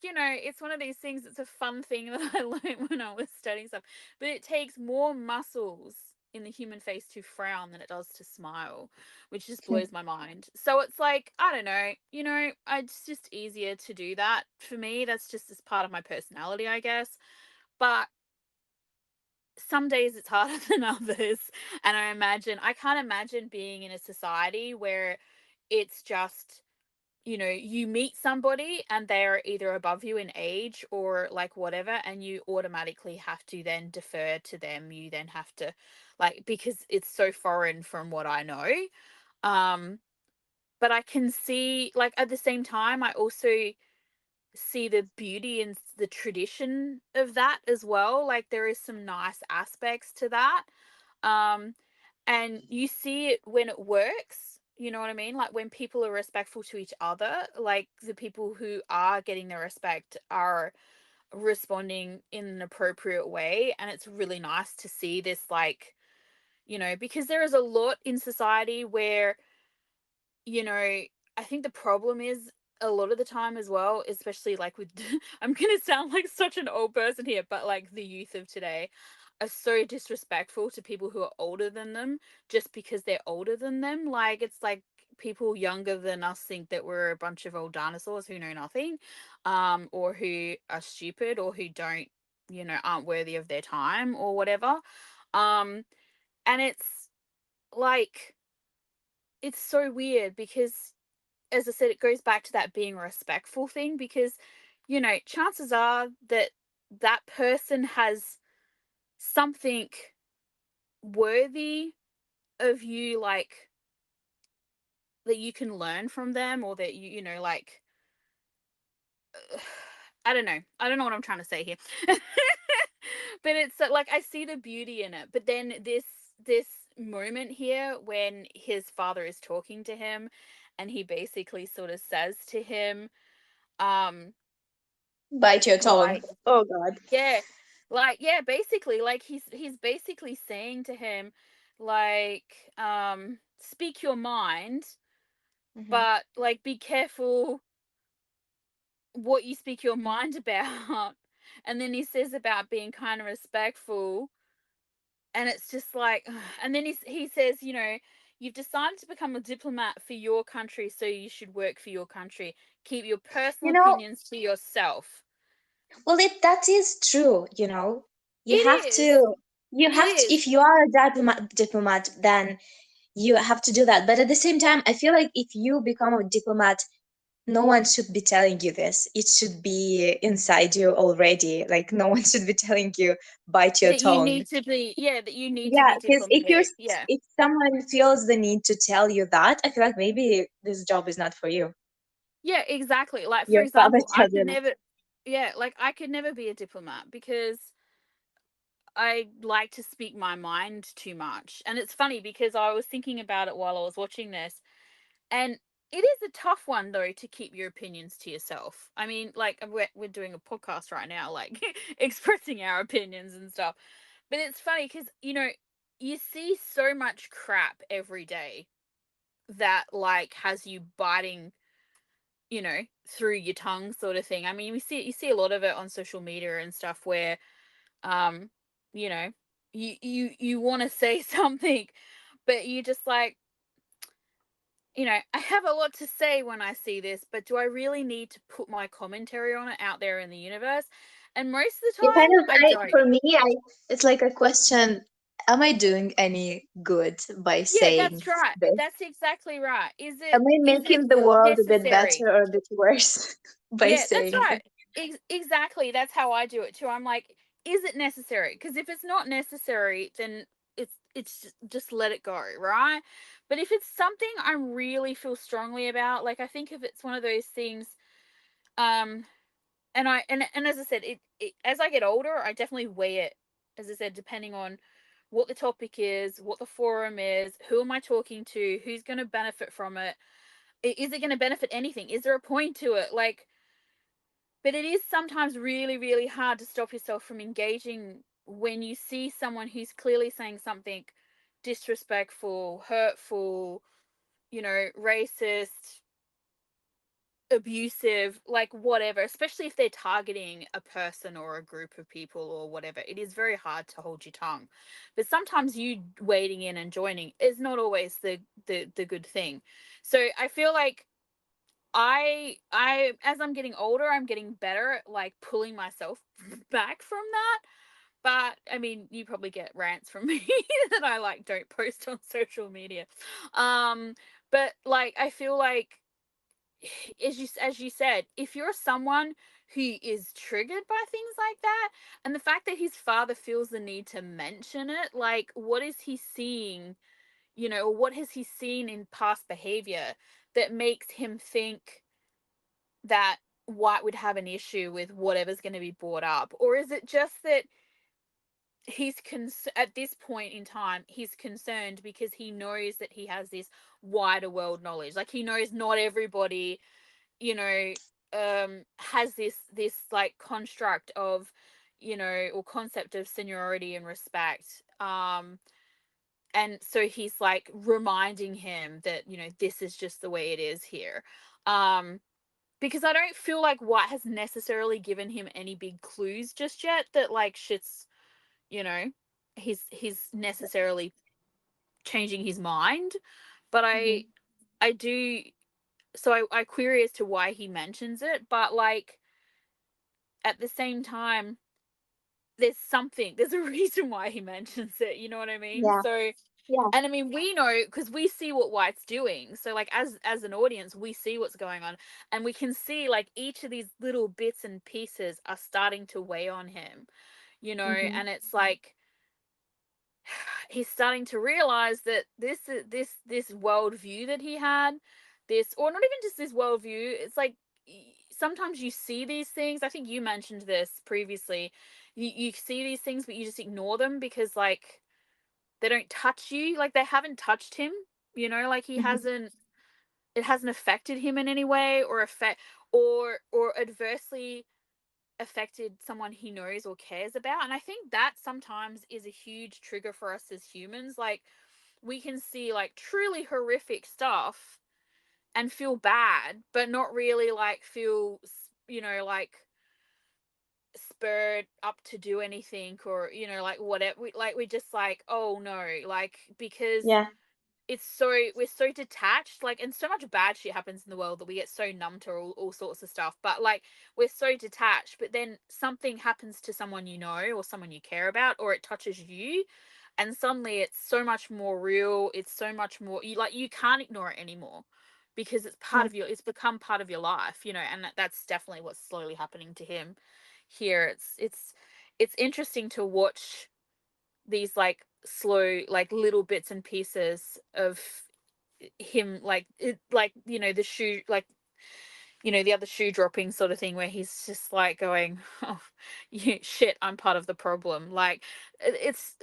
it's one of these things. It's a fun thing that I learned when I was studying stuff. But it takes more muscles in the human face to frown than it does to smile, which just blows my mind. So it's like, I don't know, it's just easier to do that for me. That's just as part of my personality, I guess. But some days it's harder than others. And I can't imagine being in a society where it's just, you meet somebody and they're either above you in age or like whatever, and you automatically have to then defer to them. You then have to, like, because it's so foreign from what I know. Um, but I can see, like, at the same time, I also see the beauty and the tradition of that as well. Like, there is some nice aspects to that. um and you see it when it works, you know what I mean, like when people are respectful to each other, like the people who are getting the respect are responding in an appropriate way. And it's really nice to see this, like, because there is a lot in society where, I think the problem is, a lot of the time as well, especially like with I'm gonna sound like such an old person here, but like the youth of today are so disrespectful to people who are older than them just because they're older than them. Like, it's like people younger than us think that we're a bunch of old dinosaurs who know nothing, or who are stupid, or who don't, aren't worthy of their time or whatever. Um, and it's like, it's so weird because, as I said, it goes back to that being respectful thing, because, chances are that that person has something worthy of you, like, that you can learn from them, or that like, I don't know. I don't know what I'm trying to say here. But it's like, I see the beauty in it. But then this moment here when his father is talking to him, and he basically sort of says to him, um Bite your tongue. like, Oh God. yeah, like, yeah, basically, like, he's basically saying to him, like, speak your mind, Hmm. but like, be careful what you speak your mind about. And then he says about being kind of respectful, and it's just like, and then he says, you've decided to become a diplomat for your country, so you should work for your country. Keep your personal You know, opinions to yourself. well, that is true. You know, you It have is. to. you It have to, is. if you are a diplomat, then you have to do that. But at the same time, I feel like if you become a diplomat, no one should be telling you this. It should be inside you already. Like no one should be telling you bite your That you tongue. need to be, yeah, that you need to Yeah, be because diplomatic. Yeah. if someone feels the need to tell you that, I feel like maybe this job is not for you. Yeah, exactly. Like, for Your father example, I tells could you that. never, yeah, like I could never be a diplomat because I like to speak my mind too much. And it's funny because I was thinking about it while I was watching this, and it is a tough one though to keep your opinions to yourself. I mean, like we're doing a podcast right now, like expressing our opinions and stuff. But it's funny because, you see so much crap every day that like has you biting, through your tongue sort of thing. I mean, you see a lot of it on social media and stuff where um, you know, you want to say something, but you just like, I have a lot to say when I see this, but do I really need to put my commentary on it out there in the universe? And most of the You kind time, of, I I don't. for me, I it's like a question: am I doing any good by Yeah, saying that's right. this? That's exactly right. Is Am it I is it making the world a bit necessary? better or a bit worse by Yeah, that's saying right. it? Exactly. That's how I do it too. I'm like, is it necessary? Because if it's not necessary, then it's just let it go, right? But if it's something I really feel strongly about, like I think if it's one of those things, um, and as I said, it as I get older, I definitely weigh it. As I said, depending on what the topic is, what the forum is, who am I talking to, who's going to benefit from it, is it going to benefit anything? Is there a point to it? Like, but it is sometimes really, really hard to stop yourself from engaging when you see someone who's clearly saying something disrespectful, hurtful, racist, abusive, like whatever, especially if they're targeting a person or a group of people or whatever. It is very hard to hold your tongue. But sometimes you wading in and joining is not always the good thing. So I feel like I as I'm getting older, I'm getting better at like pulling myself back from that. But I mean, you probably get rants from me that I like don't post on social media. Um, but like I feel like as you said, if you're someone who is triggered by things like that, and the fact that his father feels the need to mention it, like what is he seeing, or what has he seen in past behavior that makes him think that White would have an issue with whatever's going to be brought up? Or is it just that at this point in time, he's concerned because he knows that he has this wider world knowledge? Like he knows not everybody, you know, has this like construct of, or concept of seniority and respect. And so he's like reminding him that, this is just the way it is here. Um, because I don't feel like White has necessarily given him any big clues just yet that like shit's, you know, he's necessarily changing his mind. But I Mhm. I do, so I query as to why he mentions it, but like at the same time there's a reason why he mentions it, you know what I mean? Yeah, So, yeah. and I mean, we know because we see what White's doing. So like as an audience, we see what's going on, and we can see like each of these little bits and pieces are starting to weigh on him, Hmm. and it's like he's starting to realize that this worldview that he had, this, or not even just this worldview, it's like sometimes you see these things. I think you mentioned this previously. You see these things, but you just ignore them because like they don't touch you, like they haven't touched him, like he Hmm. hasn't, it hasn't affected him in any way, or or adversely affected someone he knows or cares about. And I think that sometimes is a huge trigger for us as humans. Like we can see like truly horrific stuff and feel bad, but not really like feel, like spurred up to do anything, or like whatever, we just like, oh no, like because Yeah. we're so detached, like, and so much bad shit happens in the world that we get so numb to all sorts of stuff, but like we're so detached, but then something happens to someone you know or someone you care about, or it touches you, and suddenly it's so much more real, it's so much more, you like, you can't ignore it anymore because it's part Yeah. of your, it's become part of your life, and that's definitely what's slowly happening to him here. It's interesting to watch these like slow, like little bits and pieces of him, like it, like the shoe, like the other shoe dropping sort of thing, where he's just like going, oh, shit, I'm part of the problem. Like it's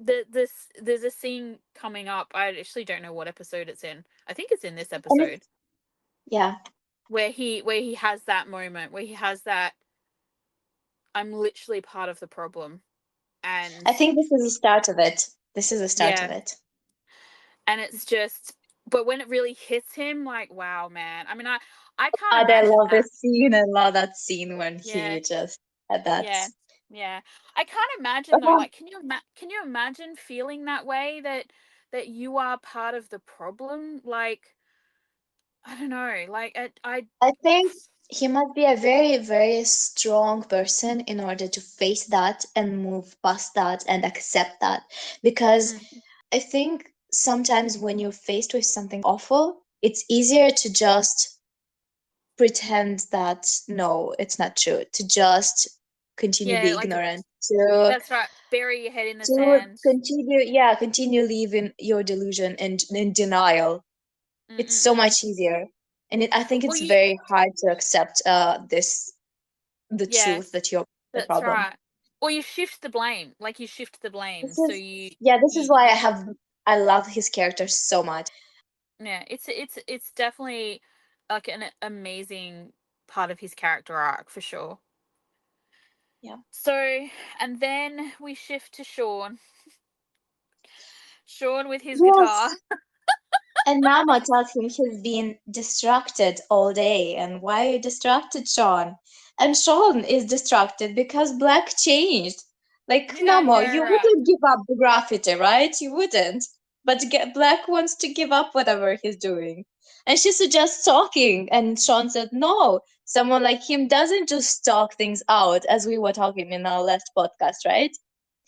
there's a scene coming up, I actually don't know what episode it's in, I think it's in this And it's episode, yeah. where he has that moment where he has that, I'm literally part of the problem. And I think this is the start of it. This is the start of yeah, it. and it's just, but when it really hits him, like, wow, man, I mean, I can't God, I imagine love that. this scene. I love that scene when Yeah, he just had that. yeah, yeah, I can't imagine though, Oh, like, can you imagine feeling that way, that you are part of the problem, like, I don't know, like, I I think he must be a very, very strong person in order to face that and move past that and accept that. Because mm, I think sometimes when you're faced with something awful, it's easier to just pretend that no, it's not true, to just continue yeah, be like, ignorant, to that's right, bury your head in the to sand. continue, yeah, continue living your delusion and in denial. It's so Mm-mm-mm. much easier. And I think Well, it's you, very hard to accept the yeah, truth that you're the that's problem. right. Or you shift the blame, like, you shift the blame, This so is yeah, this is why you I love his character so much. yeah, it's definitely like an amazing part of his character arc for sure. Yeah. So, and then we shift to Sean. Sean with his guitar. Yes. And Mama tells him he's been distracted all day. And why are you distracted, Sean? And Sean is distracted because Black changed. Like, Yeah, I Namo, know, you right? wouldn't give up the graffiti, right? You wouldn't. But Black wants to give up whatever he's doing. And she suggests talking. And Sean said, no, someone like him doesn't just talk things out, as we were talking in our last podcast, right?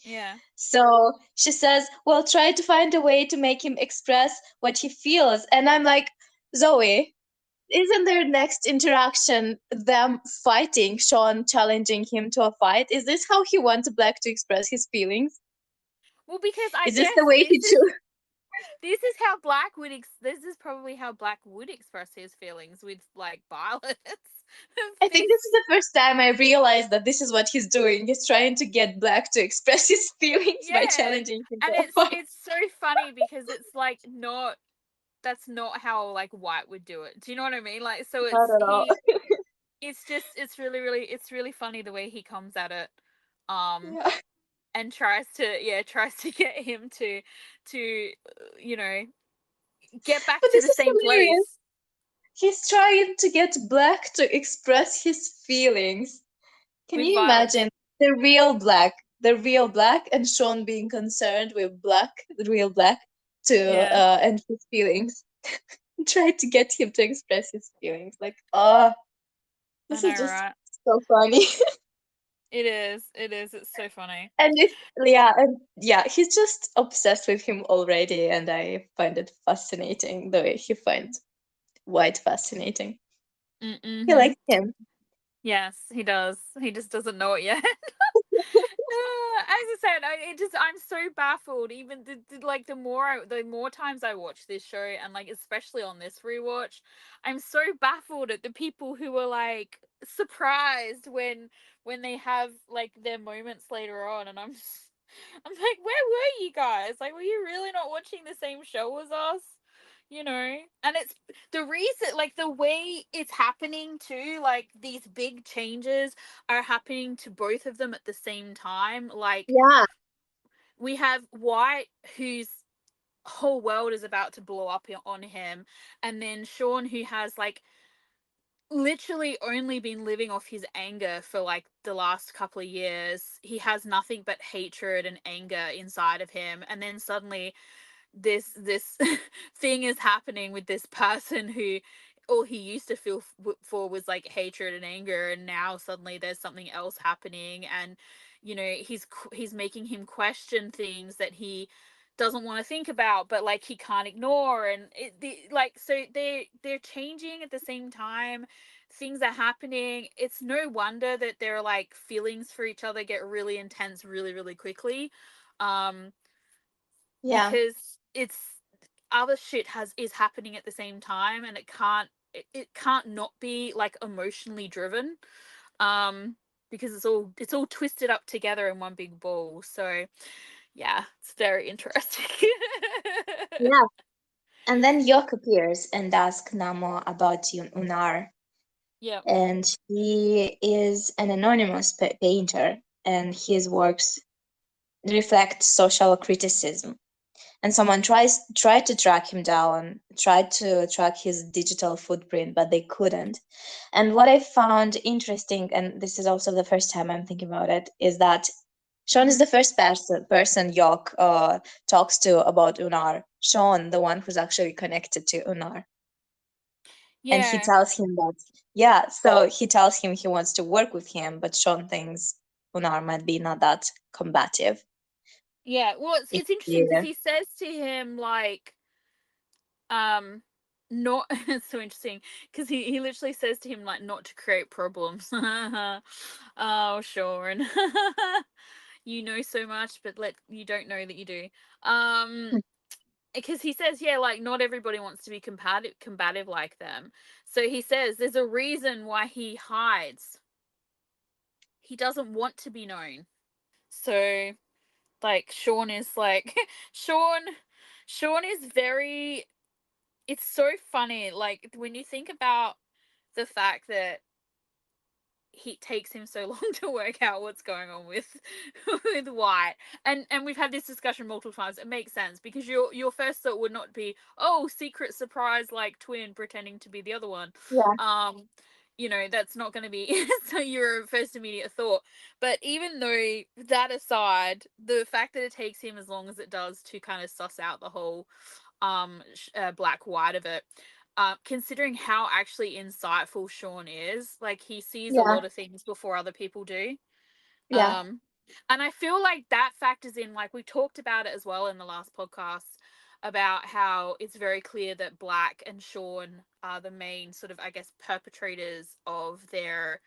Yeah. So she says, well, try to find a way to make him express what he feels. And I'm like, Zoe, isn't their next interaction them fighting, Sean challenging him to a fight? Is this how he wants Black to express his feelings? Well, because I Is this guess the way he chose? this is probably how Black would express his feelings, with like violence, I think this is fists. the first time I realized that this is what he's doing. He's trying to get Black to express his feelings by Yeah. challenging him to And a fight. it's so funny because it's like not, that's not how like White would do it. Do you know what I mean? Like, so Not it's at all. he it's just, it's really funny the way he comes at it. Um Yeah. and tries to get him to get back But to this the is same hilarious. place He's trying to get Black to express his feelings. Can with you imagine violence. the real Black, and Sean being concerned with the real Black, to Yeah, and his feelings, try to get him to express his feelings. Like, I this know, is just right? so funny. It is, it's so funny. And it's yeah, and yeah, he's just obsessed with him already, and I find it fascinating the way he finds White fascinating. He Mm-hmm. likes him. Yes, he does. He just doesn't know it yet. As I said, I'm so baffled. Even like the more times I watch this show, and like especially on this rewatch, I'm so baffled at the people who are like surprised when they have like their moments later on, and I'm like, where were you guys? Like, were you really not watching the same show as us? And it's the reason, like the way it's happening too, like these big changes are happening to both of them at the same time. Like, Yeah, we have White, whose whole world is about to blow up on him, and then Sean, who has like literally only been living off his anger for like the last couple of years. He has nothing but hatred and anger inside of him, and then suddenly this thing is happening with this person who all he used to feel for was like hatred and anger, and now suddenly there's something else happening, and he's making him question things that he doesn't want to think about, but like he can't ignore, and so they're changing at the same time. Things are happening. It's no wonder that their like feelings for each other get really intense really really quickly, um Yeah. because it's other shit has is happening at the same time, and it can't not be like emotionally driven, um because it's all twisted up together in one big ball. So yeah, it's very interesting. Yeah. And then Yok appears and asks Namo about Unar. Yeah. And he is an anonymous painter, and his works reflect social criticism. And someone tried to track him down, tried to track his digital footprint, but they couldn't. And what I found interesting, and this is also the first time I'm thinking about it, is that Sean is Hmm. the first person Yok talks to about Unar. Sean, the one who's actually connected to Unar. And he Yeah. tells him that, yeah, so he tells him he wants to work with him, but Sean thinks Unar might be not that combative. Yeah, well, If it's interesting because you, he says to him like, um not it's so interesting because he literally says to him like not to create problems. Oh, sure. And you know so much, but let you don't know that you do. um because he says, yeah, like not everybody wants to be combative like them. So he says there's a reason why he hides. He doesn't want to be known. So like Sean is like Sean Sean is very, it's so funny like when you think about the fact that he takes him so long to work out what's going on with with White. And we've had this discussion multiple times. It makes sense because your first thought would not be, oh, secret surprise like twin pretending to be the other one. yeah, um that's not going to be so your first immediate thought. But even though that aside, the fact that it takes him as long as it does to kind of suss out the whole black white of it, considering how actually insightful Sean is, like he sees a yeah, lot of things before other people do. yeah, um and I feel like that factors in, like we talked about it as well in the last podcast, about how it's very clear that Black and Sean are the main sort of, I guess, perpetrators of their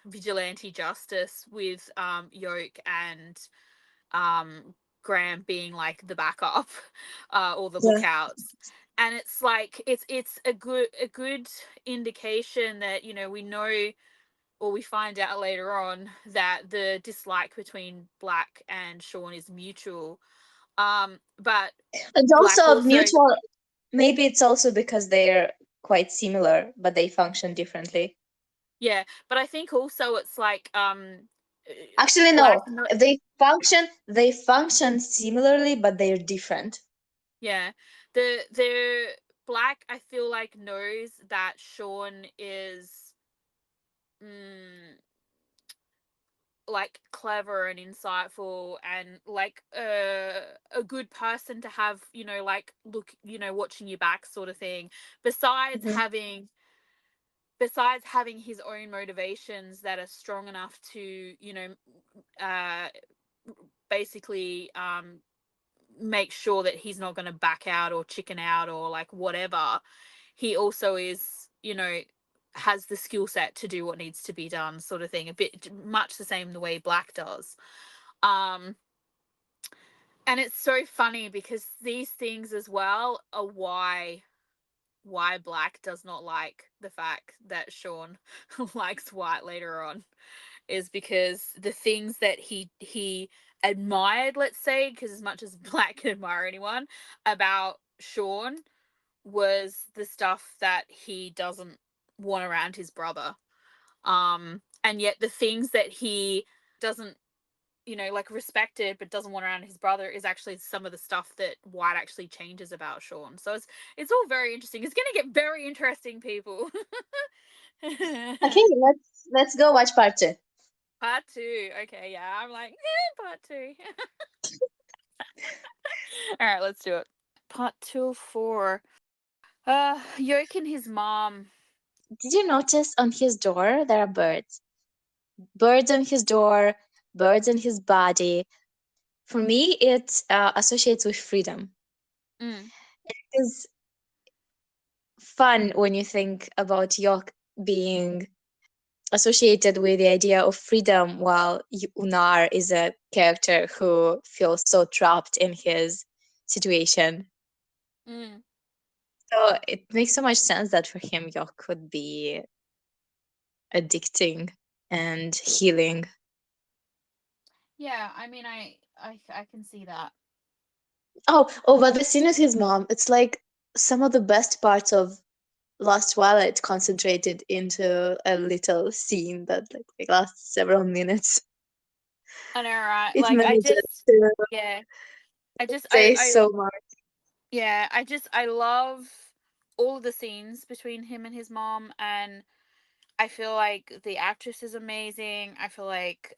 vigilante justice, with Yoke and Graham being like the backup, or the yeah. lookouts. And it's like it's a good indication that we know, or we find out later on, that the dislike between Black and Sean is mutual. But And Black also also, mutual, maybe it's also because they're quite similar, but they function differently. yeah, but I think also it's like Actually, Black, no, they function similarly, but they're different. yeah, the Black, I feel like, knows that Sean is mm, like clever and insightful, and like a good person to have, like look, watching your back sort of thing, besides Mhm. having besides having his own motivations that are strong enough to, uh basically make sure that he's not going to back out or chicken out or like whatever. He also is, has the skill set to do what needs to be done, sort of thing, a bit much the same the way Black does. um and it's so funny because these things as well are why Black does not like the fact that Sean likes White later on, is because the things that he admired, let's say, because as much as Black can admire anyone about Sean, was the stuff that he doesn't want around his brother. And yet the things that he doesn't, like respected but doesn't want around his brother, is actually some of the stuff that White actually changes about Sean. So it's all very interesting. It's going to get very interesting, people. Okay, let's go watch part two. Part two. Okay, yeah. I'm like, part two. All right, let's do it. Part 204. Yoke and his mom. Did you notice on his door there are birds? Birds on his door, birds on his body. For me, it associates with freedom. Mm, It's fun when you think about Yok being associated with the idea of freedom, while Unar is a character who feels so trapped in his situation. mm. So it makes so much sense that for him, Yok could be addicting and healing. Yeah, I mean, I can see that. Oh, but the scene with his mom, it's like some of the best parts of Lost Twilight concentrated into a little scene that like lasts several minutes. I know, right? It Like, manages to yeah, say so much. yeah, I love all of the scenes between him and his mom, and I feel like the actress is amazing. I feel like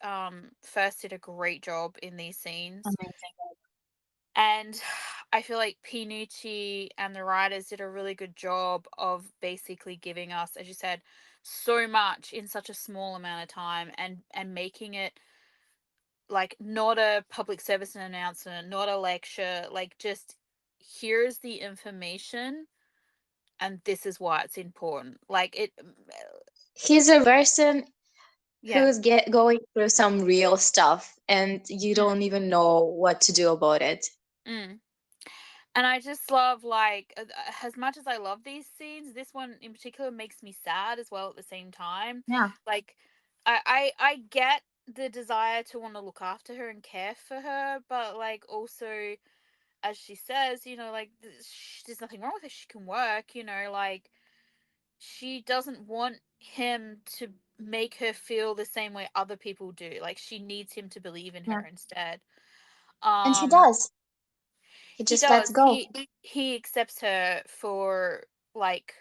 First did a great job in these scenes. Amazing. And I feel like Pinucci and the writers did a really good job of basically giving us, as you said, so much in such a small amount of time, and making it like not a public service announcement, not a lecture, like just here's the information and this is why it's important. Like it He's a person yeah. who's going through some real stuff, and you Mm, don't even know what to do about it. mm. And I just love like as much as I love these scenes, this one in particular makes me sad as well at the same time. Yeah, Like I get the desire to want to look after her and care for her, but like also as she says, like there's nothing wrong with her. She can work, like she doesn't want him to make her feel the same way other people do. Like she needs him to believe in yeah. her instead. And he Um does. He He just lets does. go. He accepts her for like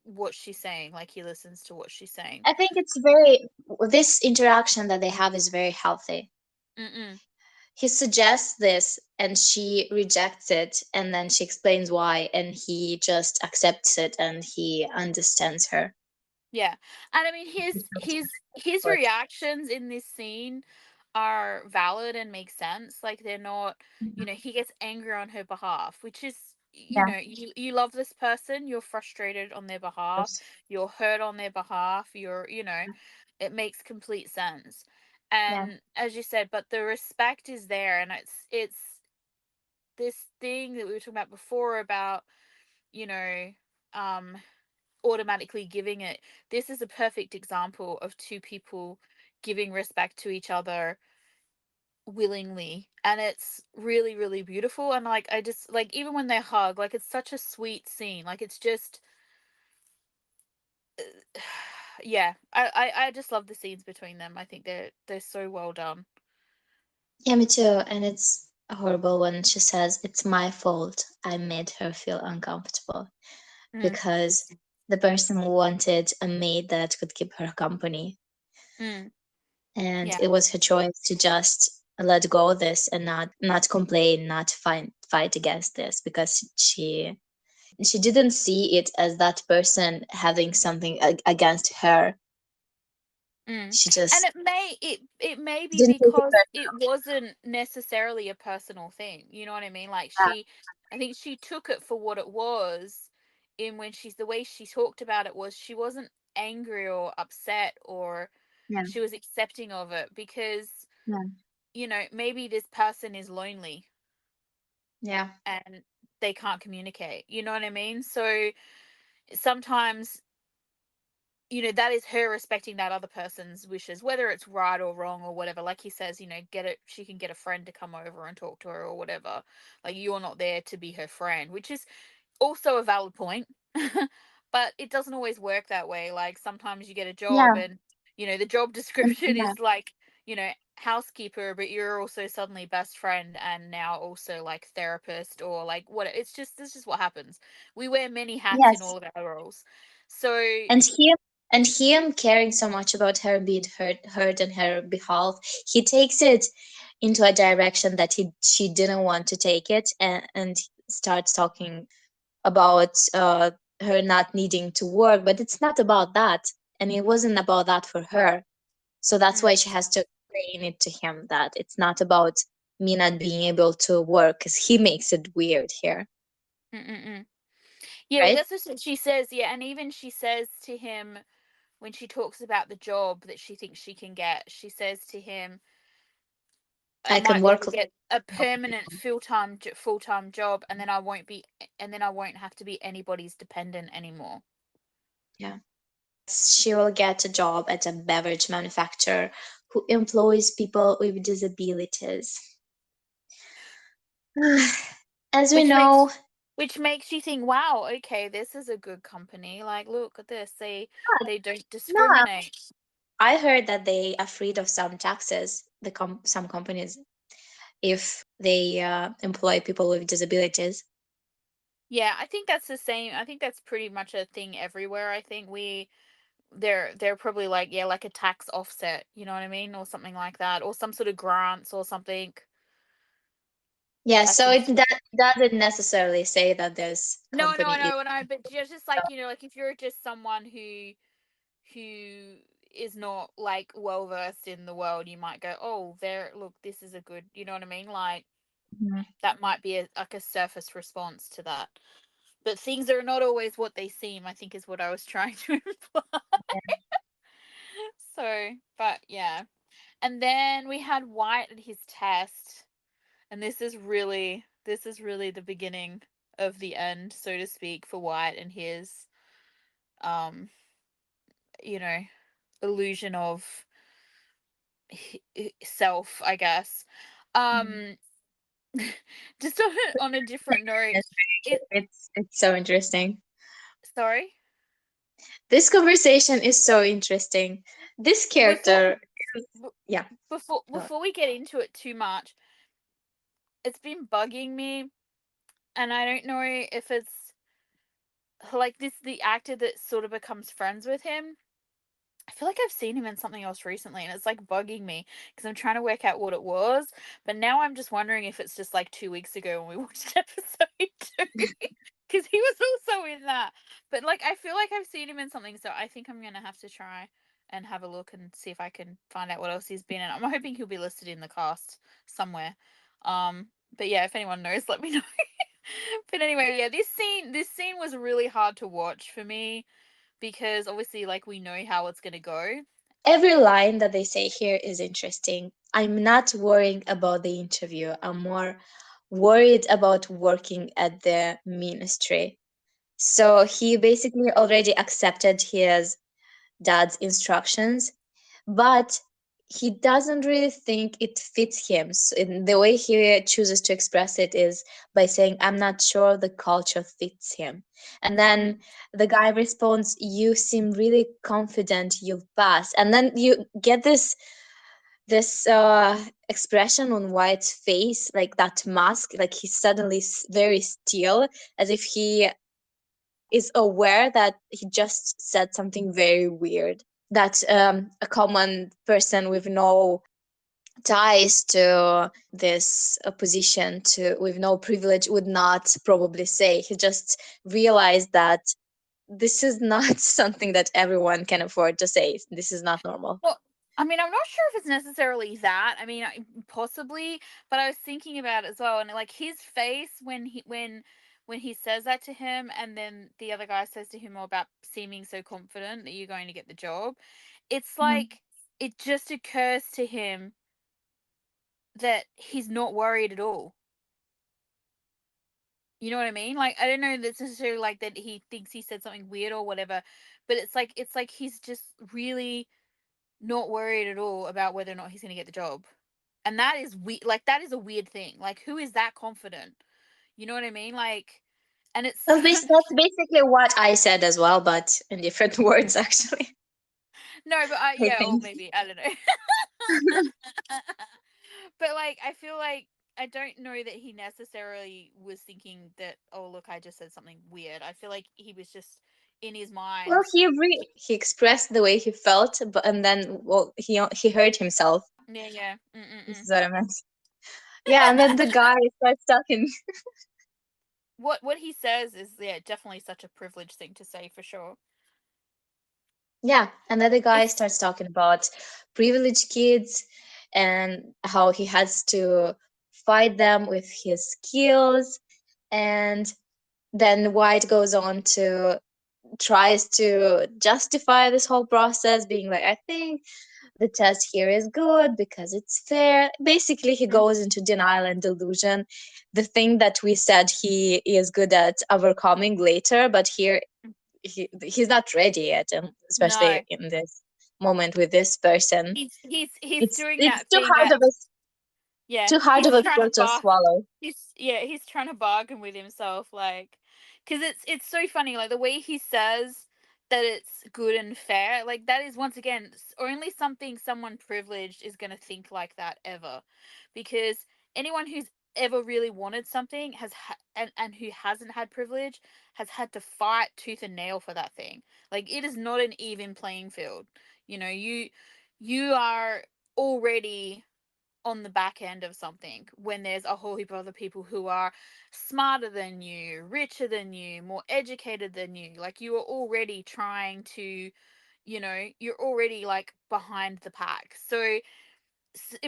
what she's saying. Like he listens to what she's saying. I think it's very, this interaction that they have is very healthy. Mm-mm. He suggests this and she rejects it, and then she explains why, and he just accepts it and he understands her. Yeah, and I mean his reactions in this scene are valid and make sense. Like they're not, Mhm. he gets angry on her behalf, which is Yeah, of you love this person, you're frustrated on their behalf, course. you're hurt on their behalf, it makes complete sense. Yeah. And as you said, but the respect is there, and it's this thing that we were talking about before about, you know, um automatically giving it. This is a perfect example of two people giving respect to each other willingly, and it's really really beautiful. And like I just like even when they hug, like it's such a sweet scene. Like it's just yeah, I just love the scenes between them. I think they're so well done. Yeah, me too. And it's horrible when she says, "It's my fault. I made her feel uncomfortable," Mm, because the person wanted a maid that could keep her company. mm, And yeah. it was her choice to just let go of this and not complain, not fight against this, because she didn't see it as that person having something against her. Mm. She And just it may be didn't take it because it personal. wasn't necessarily a personal thing. You know what I mean? Like I think she took it for what it was. In when she's the way she talked about it was she wasn't angry or upset, or Yeah, she was accepting of it because yeah, maybe this person is lonely yeah, and they can't communicate. You know what I mean? So sometimes that is her respecting that other person's wishes, whether it's right or wrong or whatever. Like he says, get it, she can get a friend to come over and talk to her or whatever. Like you're not there to be her friend, which is also a valid point. But it doesn't always work that way. Like sometimes you get a job yeah, and, the job description yeah. is like, housekeeper, but you're also suddenly best friend and now also like therapist or like what it's just this is what happens. We wear many hats in Yes, all of our roles. So and him caring so much about her being hurt on her behalf, he takes it into a direction that she didn't want to take it, and starts talking about her not needing to work, but it's not about that, and it wasn't about that for her. So that's why Mm. she has to explain it to him that it's not about me not being able to work, because he makes it weird here, Mm-mm-mm. Yeah, well, right? that's just what she says. Yeah, and even she says to him when she talks about the job that she thinks she can get, she says to him, "I I can might be able work. to get a permanent full time job, and then I won't be, and then I won't have to be anybody's dependent anymore." Yeah. She will get a job at a beverage manufacturer who employs people with disabilities. As we Which know, makes which makes you think, wow, okay, this is a good company. Like, look at this. They don't no, discriminate. I heard that they are afraid of some taxes, some companies, if they employ people with disabilities. Yeah, I think that's the same. I think that's pretty much a thing everywhere. I think they're probably like, yeah, like a tax offset, you know what I mean? Or something like that. Or some sort of grants or something. Yeah, I so think. that doesn't necessarily say that this No, no, I company is. know, I know, but just like, like if you're just someone who is not like well versed in the world, you might go, "Oh, there, look, this is a good," you know what I mean? Like Mhm. that might be like a surface response to that. But things are not always what they seem, I think is what I was trying to imply. So, but yeah. And then we had White at his test, and this is really the beginning of the end, so to speak, for White and his um, you know, illusion of self, I guess. Mhm. Um just on a different note, it It's so interesting. sorry. This conversation is so interesting. This Before character, b- yeah. before uh, before we get into it too much, it's been bugging me, and I don't know if it's like this the actor that sort of becomes friends with him. I feel like I've seen him in something else recently, and it's like bugging me because I'm trying to work out what it was. But now I'm just wondering if it's just like 2 weeks ago when we watched episode two, because he was also in that. But like, I feel like I've seen him in something, so I think I'm gonna have to try and have a look and see if I can find out what else he's been in. I'm hoping he'll be listed in the cast somewhere. But yeah, if anyone knows, let me know. But anyway, yeah, this scene was really hard to watch for me because obviously like we know how it's going to go. every line that they say here is interesting. I'm not worrying about the interview. I'm more worried about working at the ministry. So he basically already accepted his dad's instructions, but he doesn't really think it fits him. So in the way he chooses to express it is by saying, I'm not sure the culture fits him. And Mm. then the guy responds, you seem really confident you'll pass. And then you get this expression on White's face, like that mask, like he's suddenly very still, as if he is aware that he just said something very weird, that a common person with no ties to this position, to with no privilege, would not probably say. He just realized that this is not something that everyone can afford to say. This is not normal. Well, I mean, I'm not sure if it's necessarily that. I mean, possibly, but I was thinking about it as well, and like his face when he says that to him, and then the other guy says to him about seeming so confident that you're going to get the job. It's Mhm. like it just occurs to him that he's not worried at all. You know what I mean? Like I don't know that's necessarily like that he thinks he said something weird or whatever, but it's like he's just really not worried at all about whether or not he's going to get the job. And that is weird. Like that is a weird thing. Like who is that confident? You know what I mean? Like, and it's That's basically what I said as well, but in different words, actually. no, but I yeah, or think. maybe I don't know. But like, I feel like I don't know that he necessarily was thinking that. Oh, look, I just said something weird. I feel like he was just in his Well, mind. he expressed the way he felt, but and then, well, he heard himself. Yeah, yeah. This is Mm-mm-mm. what I meant. Yeah, and then the guy starts talking. What he says is, yeah, definitely such a privileged thing to say for sure. Yeah, and then the guy It's starts talking about privileged kids and how he has to fight them with his skills. And then White goes on to tries to justify this whole process, being like, I think the test here is good because it's fair. Basically, he goes into denial and delusion, the thing that we said he is good at overcoming later, but here he's not ready yet, and especially no. in this moment with this person, He's doing it's that thing that, yeah, too hard of he's a trying pill to to swallow. he's trying to bargain with himself, like, because it's so funny, like the way he says that it's good and fair, like that is once again only something someone privileged is going to think like that ever, because anyone who's ever really wanted something and who hasn't had privilege has had to fight tooth and nail for that thing. Like, it is not an even playing field. You are already on the back end of something when there's a whole heap of other people who are smarter than you, richer than you, more educated than you. Like, you are already trying to, you're already like behind the pack. So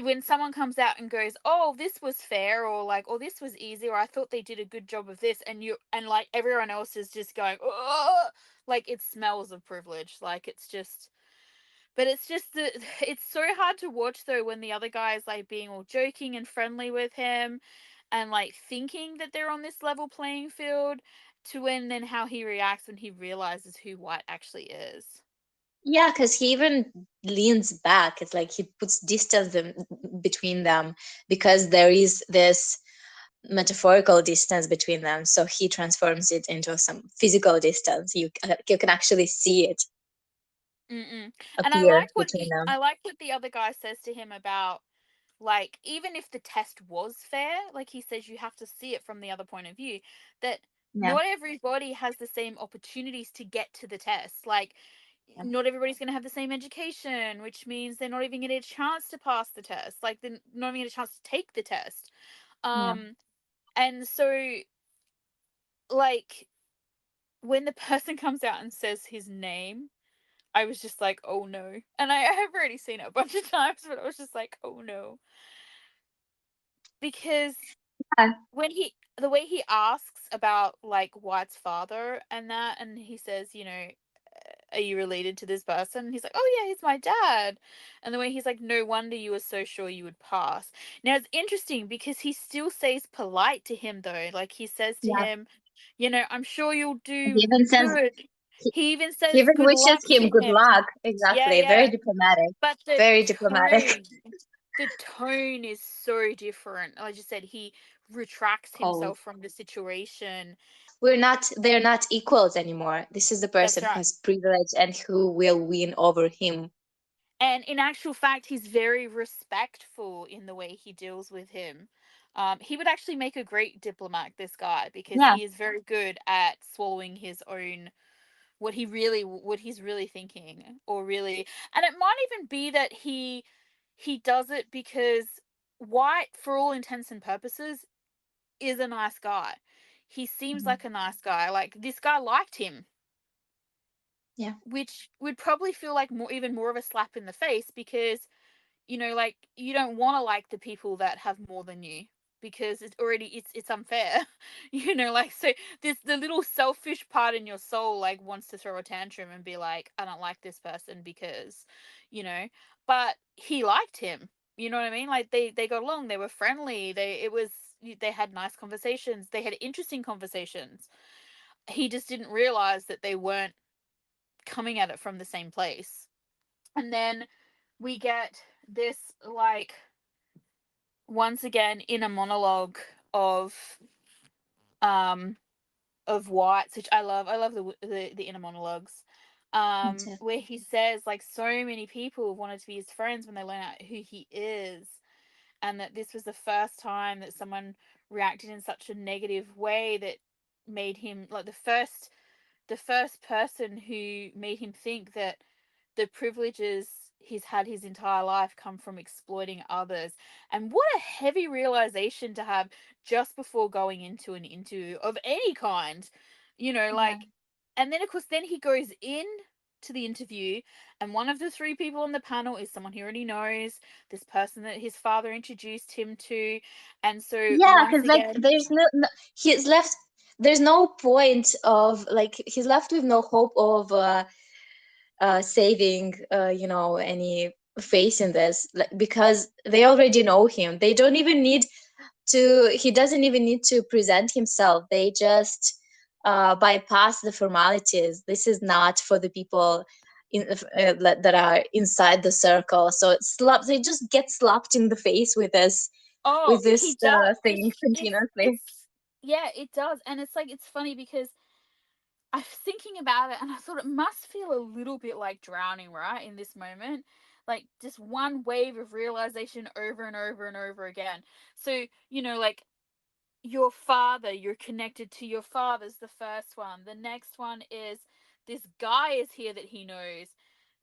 when someone comes out and goes, "Oh, this was fair," or like, "Oh, this was easy," or "I thought they did a good job of this," and like everyone else is just going, "Oh," like it smells of privilege. Like, it's just, but it's just that it's so hard to watch though when the other guy is like being all joking and friendly with him and like thinking that they're on this level playing field, to when then how he reacts when he realizes who White actually is. Yeah, because he even leans back. It's like he puts distance between them because there is this metaphorical distance between them. So he transforms it into some physical distance. You can actually see it Mm-mm. And appear between them. I like what the other guy says to him about, like, even if the test was fair, like he says, you have to see it from the other point of view, that Yeah, not everybody has the same opportunities to get to the test. Like, yeah, not everybody's going to have the same education, which means they're not even going to get a chance to pass the test. Like, they're not even get a chance to take the test. yeah. Um, and so, like, when the person comes out and says his name, I was just like, oh no. And I have already seen it a bunch of times, but I was just like, oh no. Because Yeah, when the way he asks about like White's father and that, and he says, are you related to this person? And he's like, oh yeah, he's my dad. And the way he's like, no wonder you were so sure you would pass. Now it's interesting because he still stays polite to him though. Like, he says to yeah. him, I'm sure you'll He do even says good. he, He even he says even good wishes luck to him good him. luck. Yeah, Exactly. Very yeah. diplomatic. But Very diplomatic. the tone is so different. Like I just said, he retracts Cold. himself from the situation. They're not equals anymore. This is the That's person who right. has privilege and who will win over him. And in actual fact, he's very respectful in the way he deals with him. He would actually make a great diplomat, this guy, because Yeah, he is very good at swallowing his own, what he's really thinking, or really, and it might even be that he does it because White, for all intents and purposes, is a nice guy. He seems mhm, like a nice guy. Like, this guy liked him, yeah, which would probably feel like even more of a slap in the face, because like, you don't want to like the people that have more than you, because it's unfair. Like, so this the little selfish part in your soul like wants to throw a tantrum and be like, I don't like this person because, you know, but he liked him. You know what I mean? Like, they got along, they were friendly, they had nice conversations, they had interesting conversations. He just didn't realize that they weren't coming at it from the same place. And then we get this, like, once again in a monologue of um White's, which I love. I love the inner monologues, me too. where he says, like, so many people wanted to be his friends when they learn out who he is, and that this was the first time that someone reacted in such a negative way that made him like the first person who made him think that the privileges he's had his entire life come from exploiting others. And what a heavy realization to have just before going into an interview of any kind. Yeah. Like, and then of course then he goes in to the interview, and one of the three people on the panel is someone he already knows, this person that his father introduced him to. And so Yeah, once because like again, there's no he's left. There's no point of like he's left with no hope of saving any face in this, like, because they already know him. They don't even need to. He doesn't even need to present himself. They just bypass the formalities. This is not for the people that are inside the circle. So they just get slapped in the face oh, with he this does. thing continuously. Yeah, it does. And it's like, it's funny because I was thinking about it and I thought it must feel a little bit like drowning, right? In this moment. Like just one wave of realization over and over and over again. So, like your father, you're connected to your father's the first one. The next one is this guy is here that he knows.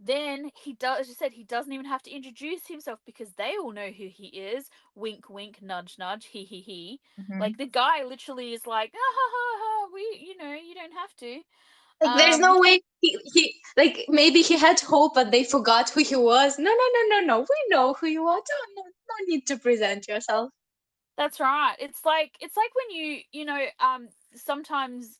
Then he does, as you said, he doesn't even have to introduce himself because they all know who he is. Wink, wink, nudge, nudge, he. Like Mhm. the guy literally is like, ah, ha, ha, ha, you don't have to. Like there's Um, no way he like maybe he had hope, but they forgot who he was. No, no, no, no, no. We know who you are. Don't no need to present yourself. that's right. It's like when sometimes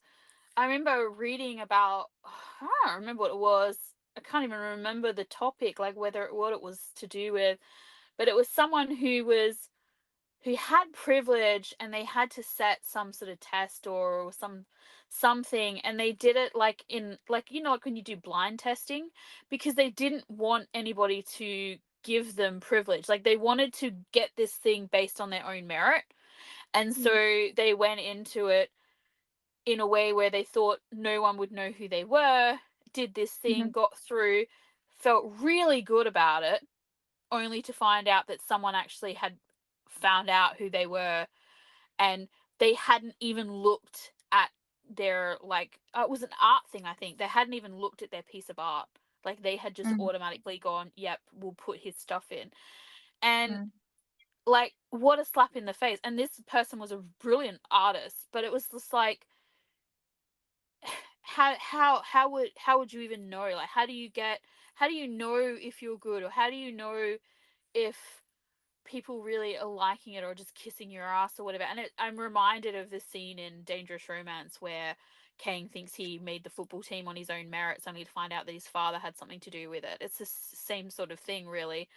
I remember reading about, I don't remember what it was. I can't even remember the topic, like what it was to do with, but it was someone who had privilege and they had to set some sort of test or something, and they did it like in, like, like when you do blind testing, because they didn't want anybody to give them privilege. Like they wanted to get this thing based on their own merit. And Mm. so they went into it in a way where they thought no one would know who they were, did this thing, Mhm. got through, felt really good about it, only to find out that someone actually had found out who they were, and they hadn't even looked at their, like, it was an art thing, I think. They hadn't even looked at their piece of art. Like they had just Mm. automatically gone, yep, we'll put his stuff in. And Mm. like, what a slap in the face. And this person was a brilliant artist, but it was just like, how would you even know? Like, how do you know if you're good, or how do you know if people really are liking it or just kissing your ass or whatever? And I'm reminded of the scene in Dangerous Romance where Kane thinks he made the football team on his own merits, only to find out that his father had something to do with it. It's the same sort of thing, really.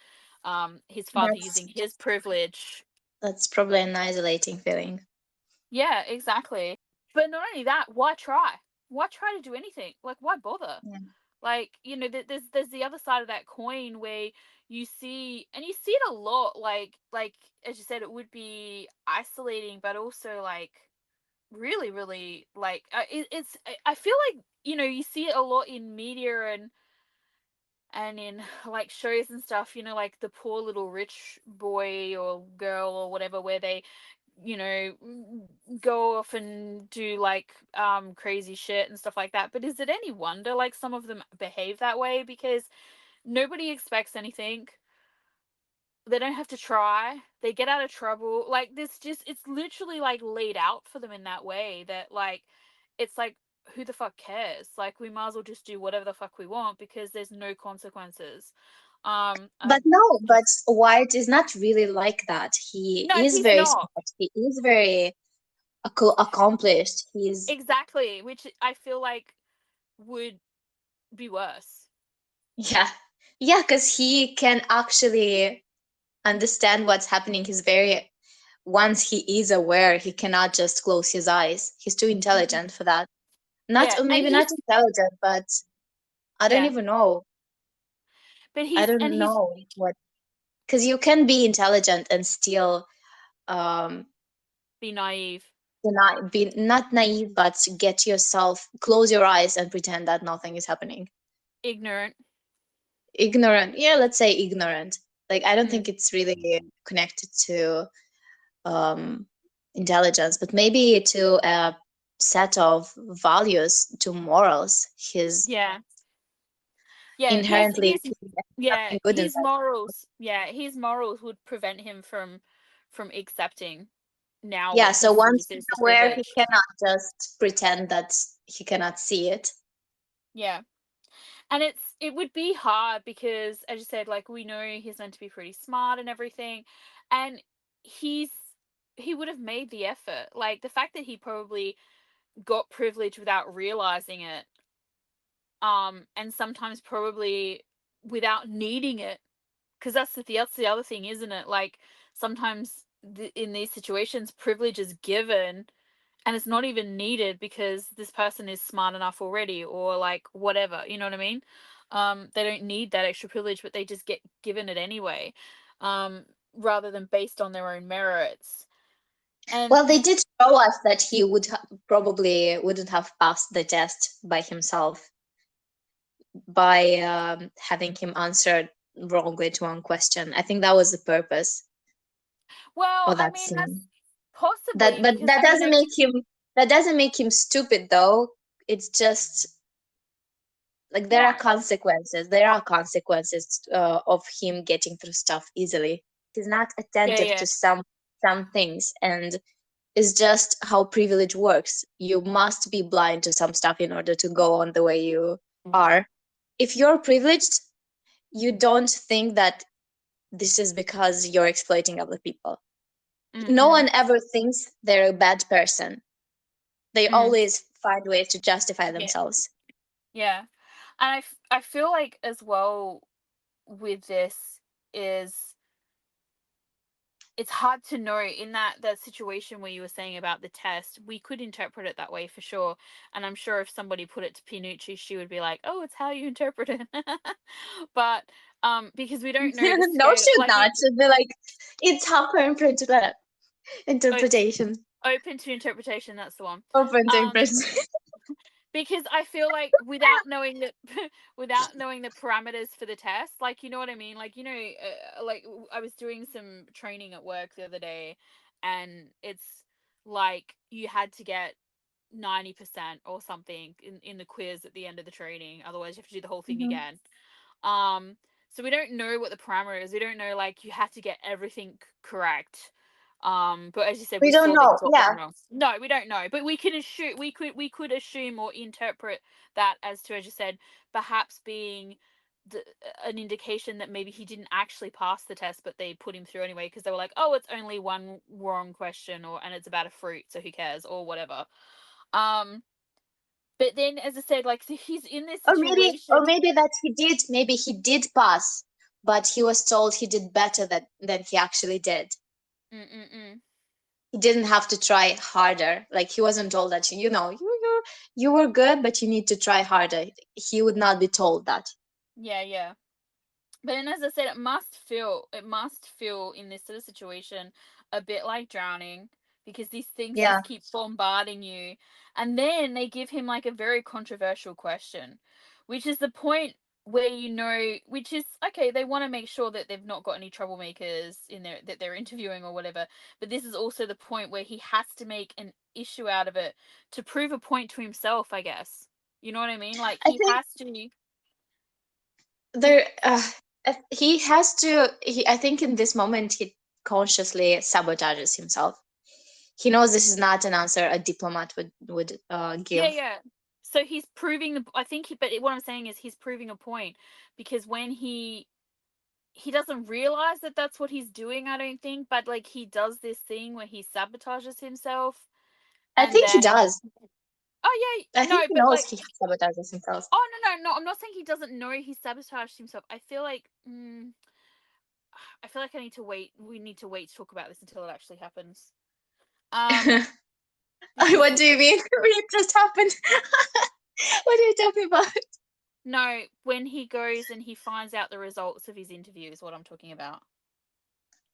His father That's using his privilege. that's probably an isolating feeling. Yeah, exactly. But not only that, why try? Why try to do anything? Like, why bother? Yeah. Like, there's the other side of that coin where you see it a lot. Like as you said, it would be isolating, but also like really, really, like, I feel like, you see it a lot in media and in like shows and stuff. Like the poor little rich boy or girl or whatever, where they go off and do like crazy shit and stuff like that. But is it any wonder like some of them behave that way? Because nobody expects anything. They don't have to try. They get out of trouble. Like this, just, it's literally like laid out for them in that way that, like, it's like, who the fuck cares? Like, we might as well just do whatever the fuck we want because there's no consequences. I But no, but White is not really like that. He No, is he's very not. smart. He is very accomplished. He's Exactly, which I feel like would be worse. yeah, yeah, because he can actually understand what's happening. He's very once he is aware, he cannot just close his eyes. He's too Mhm. intelligent for that. Not Yeah, and maybe not intelligent, but I don't yeah, even know. but I and don't he's know what because you can be intelligent and still um be naive, not be not naive, but get yourself close your eyes and pretend that nothing is happening. ignorant. Ignorant, yeah, let's say ignorant. Like I don't think Mm. it's really connected to um intelligence, but maybe to a set of values, to morals. His Yeah, Yeah, inherently his feeling yeah, something good his inside. morals, yeah, his morals would prevent him from accepting now Yeah, what he so once sees as where he privilege. cannot just pretend that he cannot see it. Yeah. And it would be hard because, as you said, like, we know he's meant to be pretty smart and everything, and he's he would have made the effort. Like, the fact that he probably got privilege without realizing it, and sometimes probably without needing it, because that's the other thing, isn't it? Like, sometimes in these situations, privilege is given and it's not even needed because this person is smart enough already, or like whatever, you know what I mean? They don't need that extra privilege, but they just get given it anyway, um rather than based on their own merits. And Well, they did show us that he probably wouldn't have passed the test by himself by having him answer wrongly to one question. I think that was the purpose well, of I that mean, that's scene. possibly But because, I mean, that doesn't make him stupid though. It's just like why? there are consequences of him getting through stuff easily. He's not Yeah, attentive yeah. to some things, and it's just how privilege works. You must be blind to some stuff in order to go on the way you are. If you're privileged, you don't think that this is because you're exploiting other people. No Mm-mm. one ever thinks they're a bad person. They Mm. always find ways to justify Yeah, themselves. yeah. And I feel like, as well, with this, is it's hard to know in that situation where you were saying about the test. We could interpret it that way for sure, and I'm sure if somebody put it to Pinucci, she would be like, "Oh, it's how you interpret it." But because we don't know the No, scale, should like not. it Should be like it's up for open interpretation. open to interpretation. That's the one. Open to Um, interpretation. because I feel like, without knowing the without knowing the parameters for the test, like, you know what I mean, like, like, I was doing some training at work the other day, and it's like you had to get 90% or something in the quiz at the end of the training, otherwise you have to do the whole thing Mhm. again. So we don't know what the parameter is. We don't know, like, you have to get everything correct. But as you said, We we don't saw that you know. got Yeah. one wrong. No, we don't know, but we can assume, we could assume or interpret that as to, as you said, perhaps being the, an indication that maybe he didn't actually pass the test, but they put him through anyway because they were like, oh, it's only one wrong question, or and it's about a fruit, so who cares, or whatever. Um, but then, as I said, like, so he's in this Or situation. maybe that maybe he did pass, but he was told he did better than he actually did. Mm-mm-mm. He didn't have to try harder. Like he wasn't told that you were good, but you need to try harder. He would not be told that. Yeah, yeah. But then, as I said, it must feel in this sort of situation a bit like drowning, because these things Yeah. just keep bombarding you. And then they give him, like, a very controversial question, which is the point where, which is okay, they want to make sure that they've not got any troublemakers in there that they're interviewing or whatever. But this is also the point where he has to make an issue out of it to prove a point to himself, I guess. You know what I mean? Like, I he think has to. there he has to I think in this moment he consciously sabotages himself. He knows this is not an answer a diplomat would Yeah, give. yeah. So he's proving I think but what I'm saying is he's proving a point, because when he doesn't realize that that's what he's doing, I don't think, but, like, he does this thing where he sabotages himself, I and think he then, does. oh yeah, I think no, he but, knows like, he sabotages himself. oh, no, I'm not saying he doesn't know he sabotaged himself. I feel like, I feel like we need to wait to talk about this until it actually happens. Um because What this do you mean? It just happened. What are you talking about? No, when he goes and he finds out the results of his interview is what I'm talking about.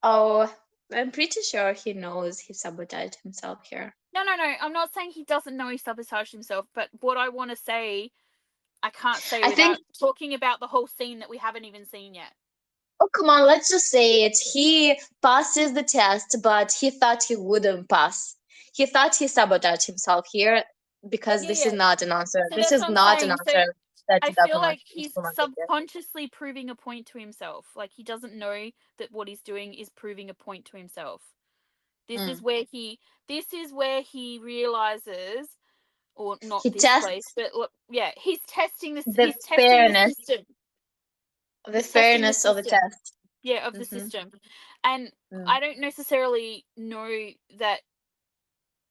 Oh, I'm pretty sure he knows he sabotaged himself here. No. I'm not saying he doesn't know he sabotaged himself, but what I want to say, I can't say I think, without talking about the whole scene that we haven't even seen yet. oh, come on, let's just say it. He passes the test, but he thought he wouldn't pass. He thought he sabotaged himself here because Yeah, this is yeah. not an answer. So This that's is what I'm not an saying. So answer. that I feel diplomat like he's diplomatic gesture. subconsciously proving a point to himself. Like he doesn't know that what he's doing is proving a point to himself. This is Mm. where he this is where he realizes, or not He this place, tests but look, yeah, the he's testing the fairness, system. the He's testing the fairness of the system. test. Yeah, of the Hmm. system. And Mm. I don't necessarily know that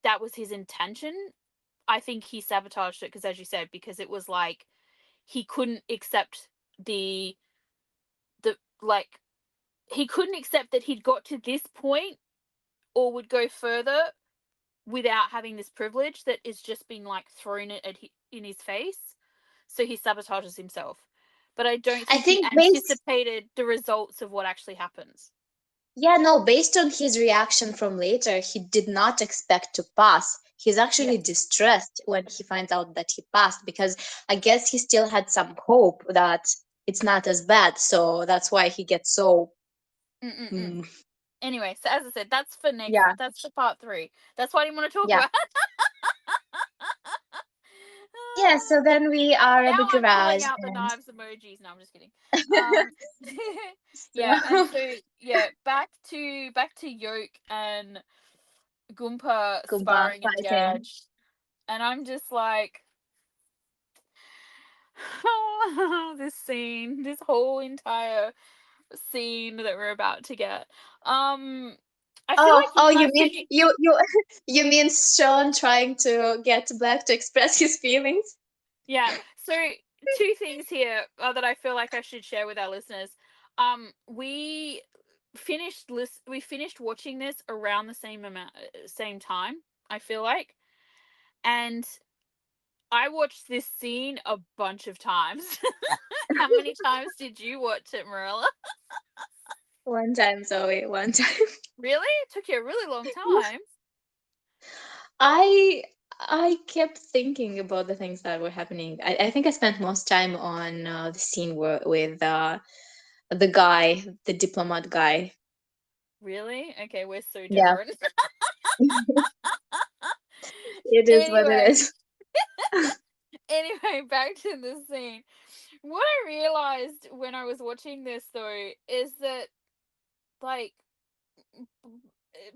that was his intention. I think he sabotaged it because, as you said, because it was like he couldn't accept the like he couldn't accept that he'd got to this point or would go further without having this privilege that is just being like thrown in his face. So he sabotages himself. But I don't I think he think based, anticipated the results of what actually happens. yeah, no, based on his reaction from later, he did not expect to pass. He's Yeah. actually distressed when he finds out that he passed because I guess he still had some hope that it's not as bad. So that's why he gets so, Mm-mm-mm. mm, Anyway, so as I said, that's for next. yeah, That's for part 3. That's what I didn't want to talk yeah. about. Yeah, so then we are at the Now I'm pulling garage out the and knives emojis. No, I'm just kidding. Um, yeah, and so so yeah, back to Yoke and Gumpa Gumpa sparring in the fighting. garage, and I'm just like, this whole entire scene that we're about to get. I feel Oh, like oh, you you guys mean did. you you mean Sean trying to get Black to express his feelings? Yeah. So two things here that I feel like I should share with our listeners. We we finished watching this around the same time. I feel like, and I watched this scene a bunch of times. How many times did you watch it, Marilla? One time, Zoe, one time. Really? It took you a really long time. I I kept thinking about the things that were happening. I think I spent most time on the scene with the guy, the diplomat guy. Really? Okay, we're so Yeah, different. it is what it Anyway, is. back to the scene. What I realized when I was watching this though is that like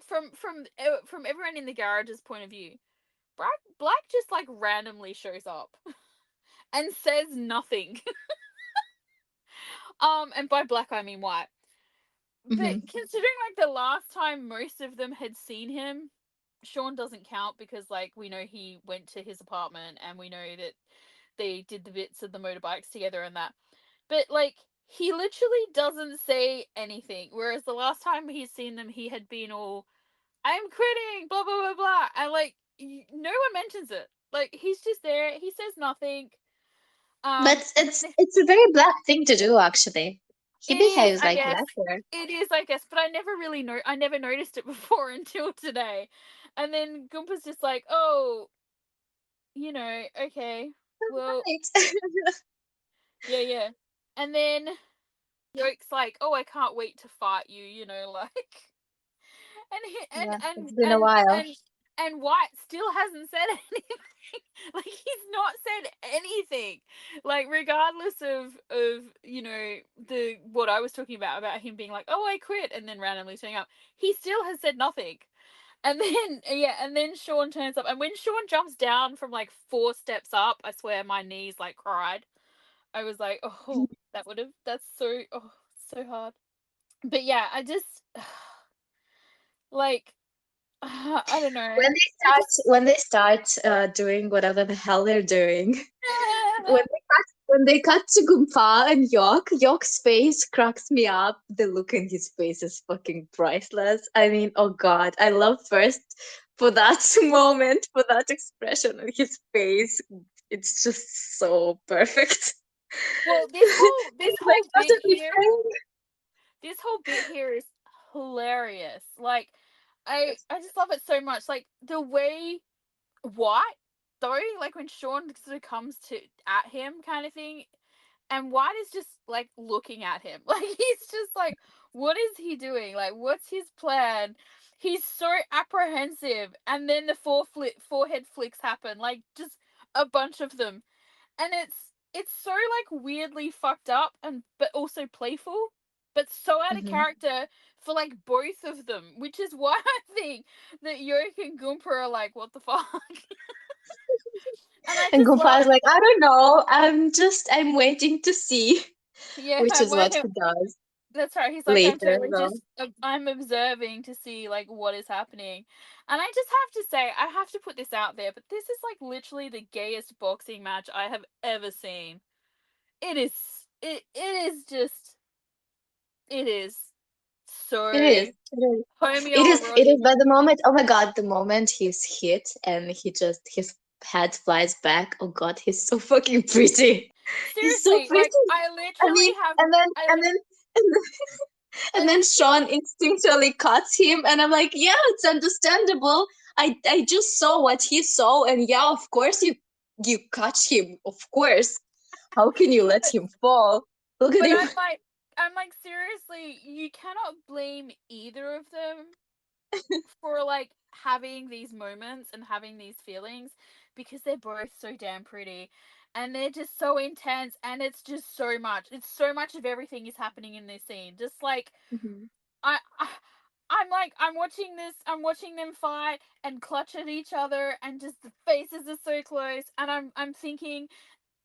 from everyone in the garage's point of view, Black just like randomly shows up and says nothing. And by Black I mean White. But Hmm. considering like the last time most of them had seen him, Sean doesn't count because like we know he went to his apartment and we know that they did the bits of the motorbikes together and that. But like he literally doesn't say anything. Whereas the last time he's seen them, he had been all, "I'm quitting," blah blah blah blah, and like no one mentions it. Like he's just there. He says nothing. But And it's a very Black thing to do, actually. He it is, behaves I like guess. Black here. It is, I guess. But I never really know. I never noticed it before until today. And then Gumpa's just like, "Oh, okay, well, Right. yeah, yeah." And then Yoke's like, "Oh, I can't wait to fight you," like, and he, Yeah, it's been a while. and White still hasn't said anything. Like he's not said anything. Like regardless of the what I was talking about him being like, "Oh, I quit," and then randomly turning up, he still has said nothing. And then yeah, and then Sean turns up, and when Sean jumps down from like 4 steps up, I swear my knees like cried. I was like, oh, that's so hard. But yeah, I just like I don't know. I just When they start doing whatever the hell they're doing, when they cut to Gumpa and York's face cracks me up. The look in his face is fucking priceless. I mean, oh god, I love first for that moment, for that expression on his face. It's just so perfect. well, this He's like, whole what bit are you here, saying? is hilarious. Like I just love it so much. Like the way White though, like when Sean sort of comes to at him kind of thing, and White is just like looking at him. Like he's just like, what is he doing? Like what's his plan? He's so apprehensive, and then the forehead flicks happen, like just a bunch of them, and it's so like weirdly fucked up and but also playful, but so out of Hmm. character for like both of them, which is why I think that Yoke and Gumpa are like, what the fuck? And I And just Gumpa love, is like, I don't know. I'm waiting to see, yeah, which is what when he does that's right. He's like, I'm later totally though. just, I'm observing to see like what is happening, and I just have to say, I have to put this out there, but this is like literally the gayest boxing match I have ever seen. It is, it is just, it is It so is. It is. It is. It homoerotic. is. By the moment, oh my God, the moment he's hit and his head flies back. Oh God, he's so fucking pretty. He's so Seriously, like pretty. I I literally mean, have, and then I, and then and I and then literally, Sean instinctually cuts him, and I'm like, yeah, it's understandable. I just saw what he saw, and yeah, of course you catch him, of course. How can you let him fall? Look at but him. I'm like seriously, you cannot blame either of them for like having these moments and having these feelings because they're both so damn pretty and they're just so intense and it's just so much. It's so much of everything is happening in this scene. Just like Mhm. I I'm like I'm watching this, I'm watching them fight and clutch at each other and just the faces are so close and I'm thinking,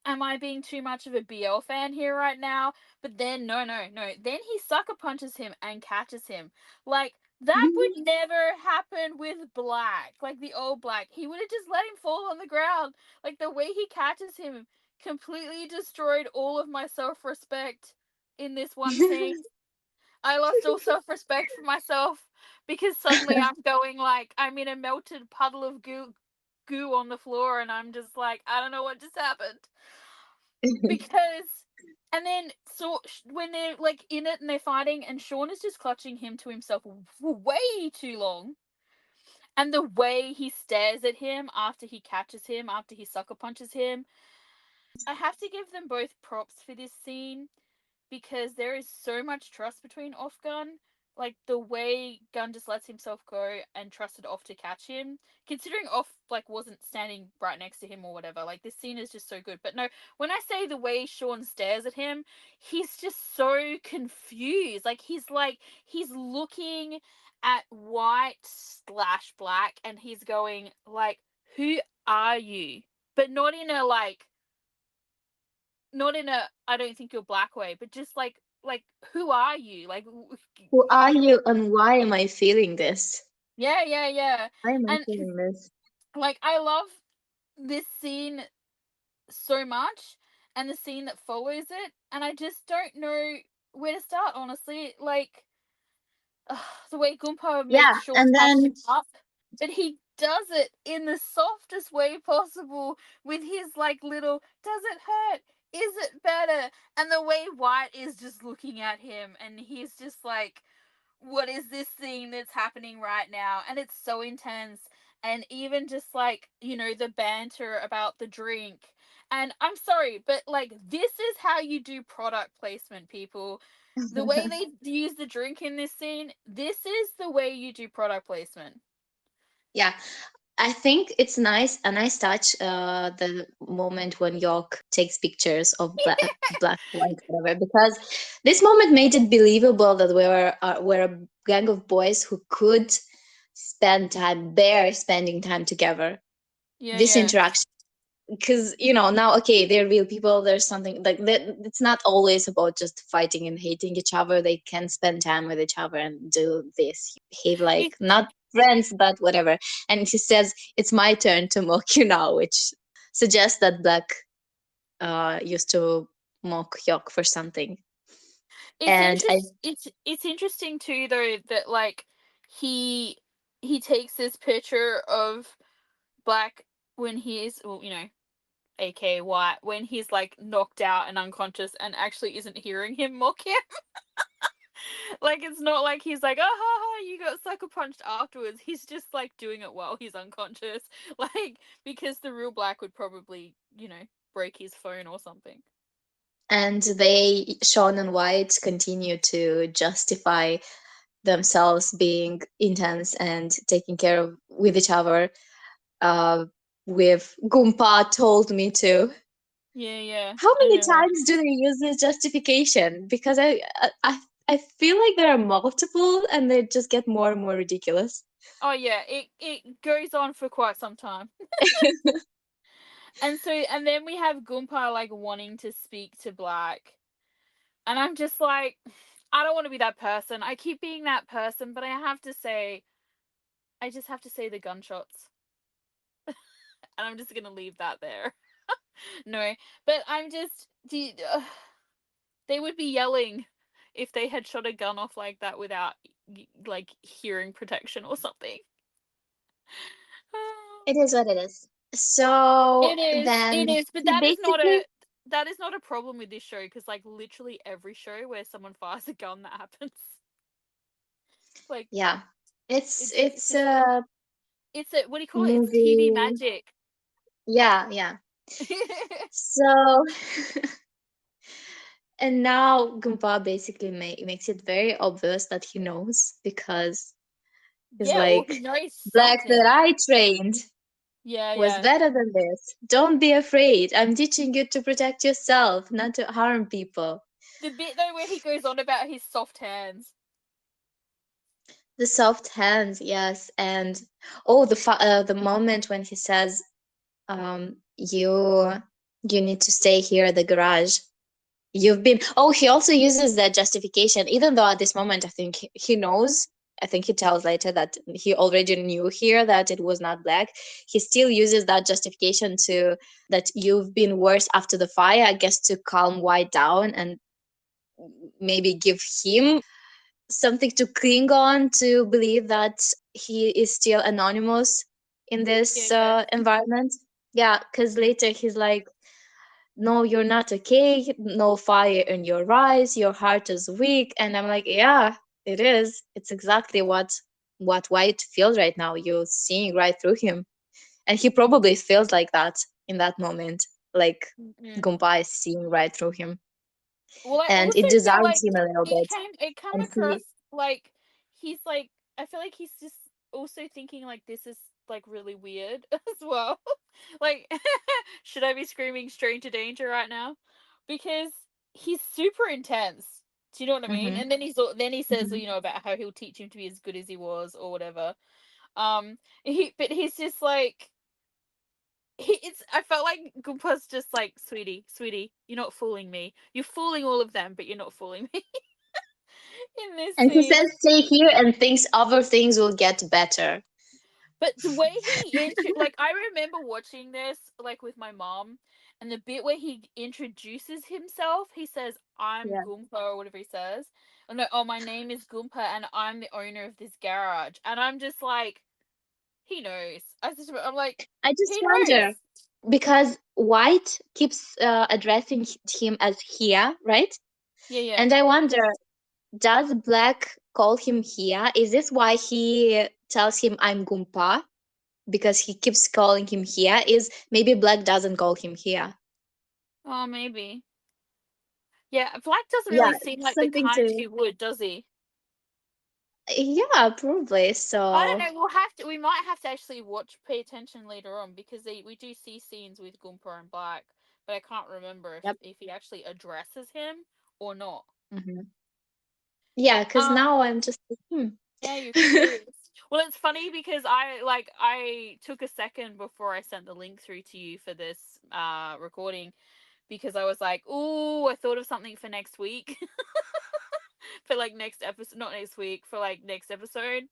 am I being too much of a BL fan here right now? But then no. Then he sucker punches him and catches him. Like that would never happen with Black. Like the old Black. He would have just let him fall on the ground. Like the way he catches him completely destroyed all of my self-respect in this one scene. I lost all self-respect for myself because suddenly I'm going like I'm in a melted puddle of goo on the floor and I'm just like I don't know what just happened because and then so when they're like in it and they're fighting and Sean is just clutching him to himself for way too long and the way he stares at him after he catches him after he sucker punches him, I have to give them both props for this scene because there is so much trust between OffGun. Like the way Gun just lets himself go and trusted Off to catch him, considering Off like wasn't standing right next to him or whatever. Like this scene is just so good. But no, when I say the way Sean stares at him, he's just so confused. Like he's looking at white slash black and he's going like, "Who are you?" But not in a like not in a I don't think you're black way, but just like who are you? Like Who are you and why am I feeling this? yeah. Why am I And feeling this? like I love this scene so much and the scene that follows it and I just don't know where to start honestly. Like the way Gumpo Yeah, makes Sean and patch him then up, but he does it in the softest way possible with his like little does it hurt? Is it better? And the way White is just looking at him and he's just like, what is this thing that's happening right now? And it's so intense. And even just like, the banter about the drink. And I'm sorry, but like, this is how you do product placement, people. The way they use the drink in this scene, this is the way you do product placement. yeah, I think it's nice, a nice touch, the moment when York takes pictures of black, white, whatever, because this moment made it believable that we're a gang of boys who could spend time, bear spending time together. Yeah, This yeah. interaction, because now, okay, they're real people. There's something like that. It's not always about just fighting and hating each other. They can spend time with each other and do this, behave like It, not friends but whatever. And he says, it's my turn to mock you now, which suggests that Black used to mock Yok for something. it's And I it's interesting too though that like he he takes this picture of Black when he is well, aka White, when he's like knocked out and unconscious and actually isn't hearing him mock him. Like it's not like he's like, oh ha ha, you got sucker punched afterwards. He's just like doing it while he's unconscious. Like because the real Black would probably, break his phone or something. and they, Sean and White, continue to justify themselves being intense and taking care of with each other, uh, with Gumpa told me to. Yeah. How I many know. times do they use this justification? Because I feel like there are multiple, and they just get more and more ridiculous. Oh yeah, it goes on for quite some time. And then we have Gumpa like wanting to speak to Black. And I'm just like, I don't want to be that person. I keep being that person, but I just have to say the gunshots. And I'm just going to leave that there. No, but they would be yelling if they had shot a gun off like that without like hearing protection or something. It is what it is. So It then is, but he basically, that is not a problem with this show because like literally every show where someone fires a gun that happens. Like yeah, it's it's just a it's a what do you call it? It's TV movie. magic. Yeah, yeah. So and now Gumpa basically makes it very obvious that he knows, because he's Yeah, or he like, knows Black that something. I trained was Yeah. better than this. Don't be afraid. I'm teaching you to protect yourself, not to harm people. The bit though where he goes on about his soft hands. The soft hands, yes, and oh, the moment when he says, you need to stay here at the garage. You've been. Oh, he also uses that justification, even though at this moment I think he knows. I think he tells later that he already knew here that it was not Black. He still uses that justification to that you've been worse after the fire, I guess, to calm White down and maybe give him something to cling on, to believe that he is still anonymous in Yeah, this yeah. environment. Yeah, because later he's like, no, you're not okay, no fire in your eyes, your heart is weak. And I'm like, yeah, it is. It's exactly what White feels right now. You're seeing right through him, and he probably feels like that in that moment, like Mm. Gumpa is seeing right through him, Well, I and also it feel disarms like him a little bit. it came And across he like he's like I feel like he's just also thinking like this is like really weird as well. Like should I be screaming stranger danger right now? Because he's super intense. Do you know what I mean? Mhm, And then he says, mhm. you know, about how he'll teach him to be as good as he was or whatever. But he's just like it's I felt like Goompa's just like, sweetie, you're not fooling me. You're fooling all of them, but you're not fooling me in this And he scene. says, stay here and thinks other things will get better. But the way like I remember watching this like with my mom, and the bit where he introduces himself, he says, "I'm Yeah. Goompa," or whatever he says. Oh no, oh my name is Goompa, and I'm the owner of this garage. And I'm just like, he knows. I'm like, I just he knows. wonder, because White keeps addressing him as Hia, right? Yeah. And I wonder, does Black call him Hia? Is this why he tells him I'm Gumpa? Because he keeps calling him Hia? Is maybe Black doesn't call him Hia? Oh, maybe. Yeah, Black doesn't Yeah, really seem like the something kind to. who would, does he? Yeah, probably. I don't So, know. We might have to actually pay attention later on because we do see scenes with Goomba and Black, but I can't remember yep. if he actually addresses him or not. Hmm. Yeah, because Um, now I'm just like, yeah, you're curious. Well, it's funny because I took a second before I sent the link through to you for this recording because I was like, "Ooh, I thought of something for next week." For like next episode, not next week, for like next episode.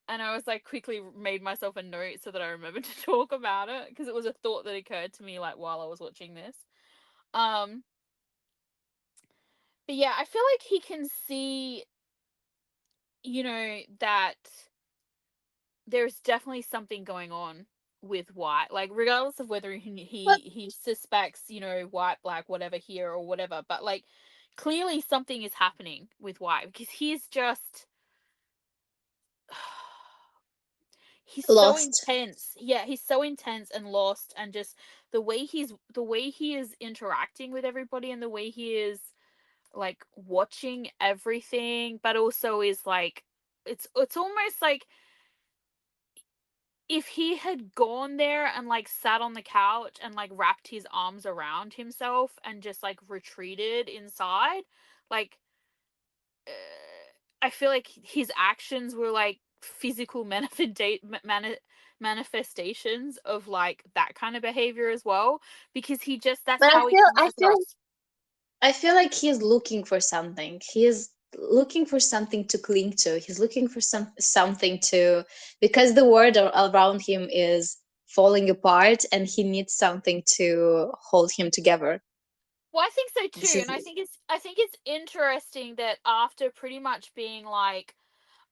And I was like quickly made myself a note so that I remembered to talk about it because it was a thought that occurred to me like while I was watching this. Um but yeah, I feel like he can see, that there's definitely something going on with White. Like regardless of whether well, he suspects, White, Black, whatever here or whatever, but like clearly something is happening with White because he's just he's so lost. intense. Yeah, he's so intense and lost, and just the way he is interacting with everybody, and the way he is like watching everything, but also is like it's almost like if he had gone there and like sat on the couch and like wrapped his arms around himself and just like retreated inside, like I feel like his actions were like physical manifestations of like that kind of behavior as well, because he just that's But how he comes across. I feel like he's looking for something. He's looking for something to cling to. He's looking for something to, because the world around him is falling apart and he needs something to hold him together. Well, I think so This too, is and I think it's interesting that after pretty much being like,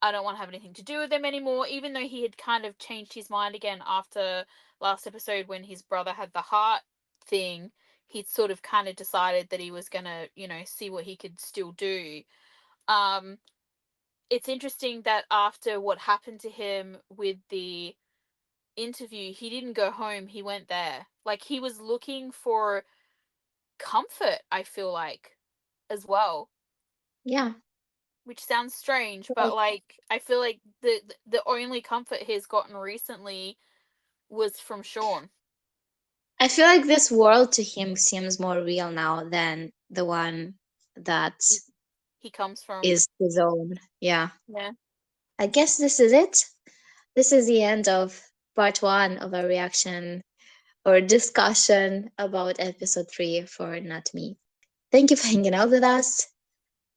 I don't want to have anything to do with them anymore, even though he had kind of changed his mind again after last episode when his brother had the heart thing. He'd sort of kind of decided that he was gonna, see what he could still do. Um, it's interesting that after what happened to him with the interview, he didn't go home, he went there. Like he was looking for comfort, I feel like, as well. yeah. Which sounds strange, but like I feel like the only comfort he's gotten recently was from Sean. I feel like this world to him seems more real now than the one that He comes from. is his own. Yeah. Yeah. I guess this is it. This is the end of part one of our reaction or discussion about episode three for Not Me. Thank you for hanging out with us.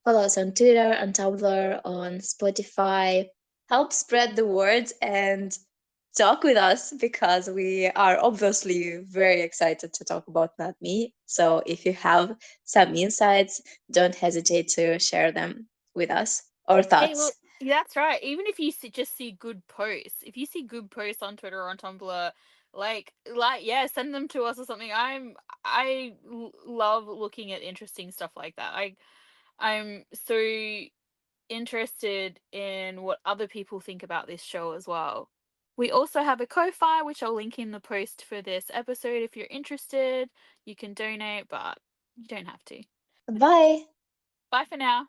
Follow us on Twitter, on Tumblr, on Spotify. Help spread the word and talk with us because we are obviously very excited to talk about Not Me. So if you have some insights, don't hesitate to share them with us or Hey, well, thoughts. that's right. Even if you just see good posts, if you see good posts on Twitter or on Tumblr, yeah, send them to us or something. I love looking at interesting stuff like that. I'm so interested in what other people think about this show as well. We also have a Ko-Fi, which I'll link in the post for this episode. If you're interested, you can donate, but you don't have to. Bye. Bye for now.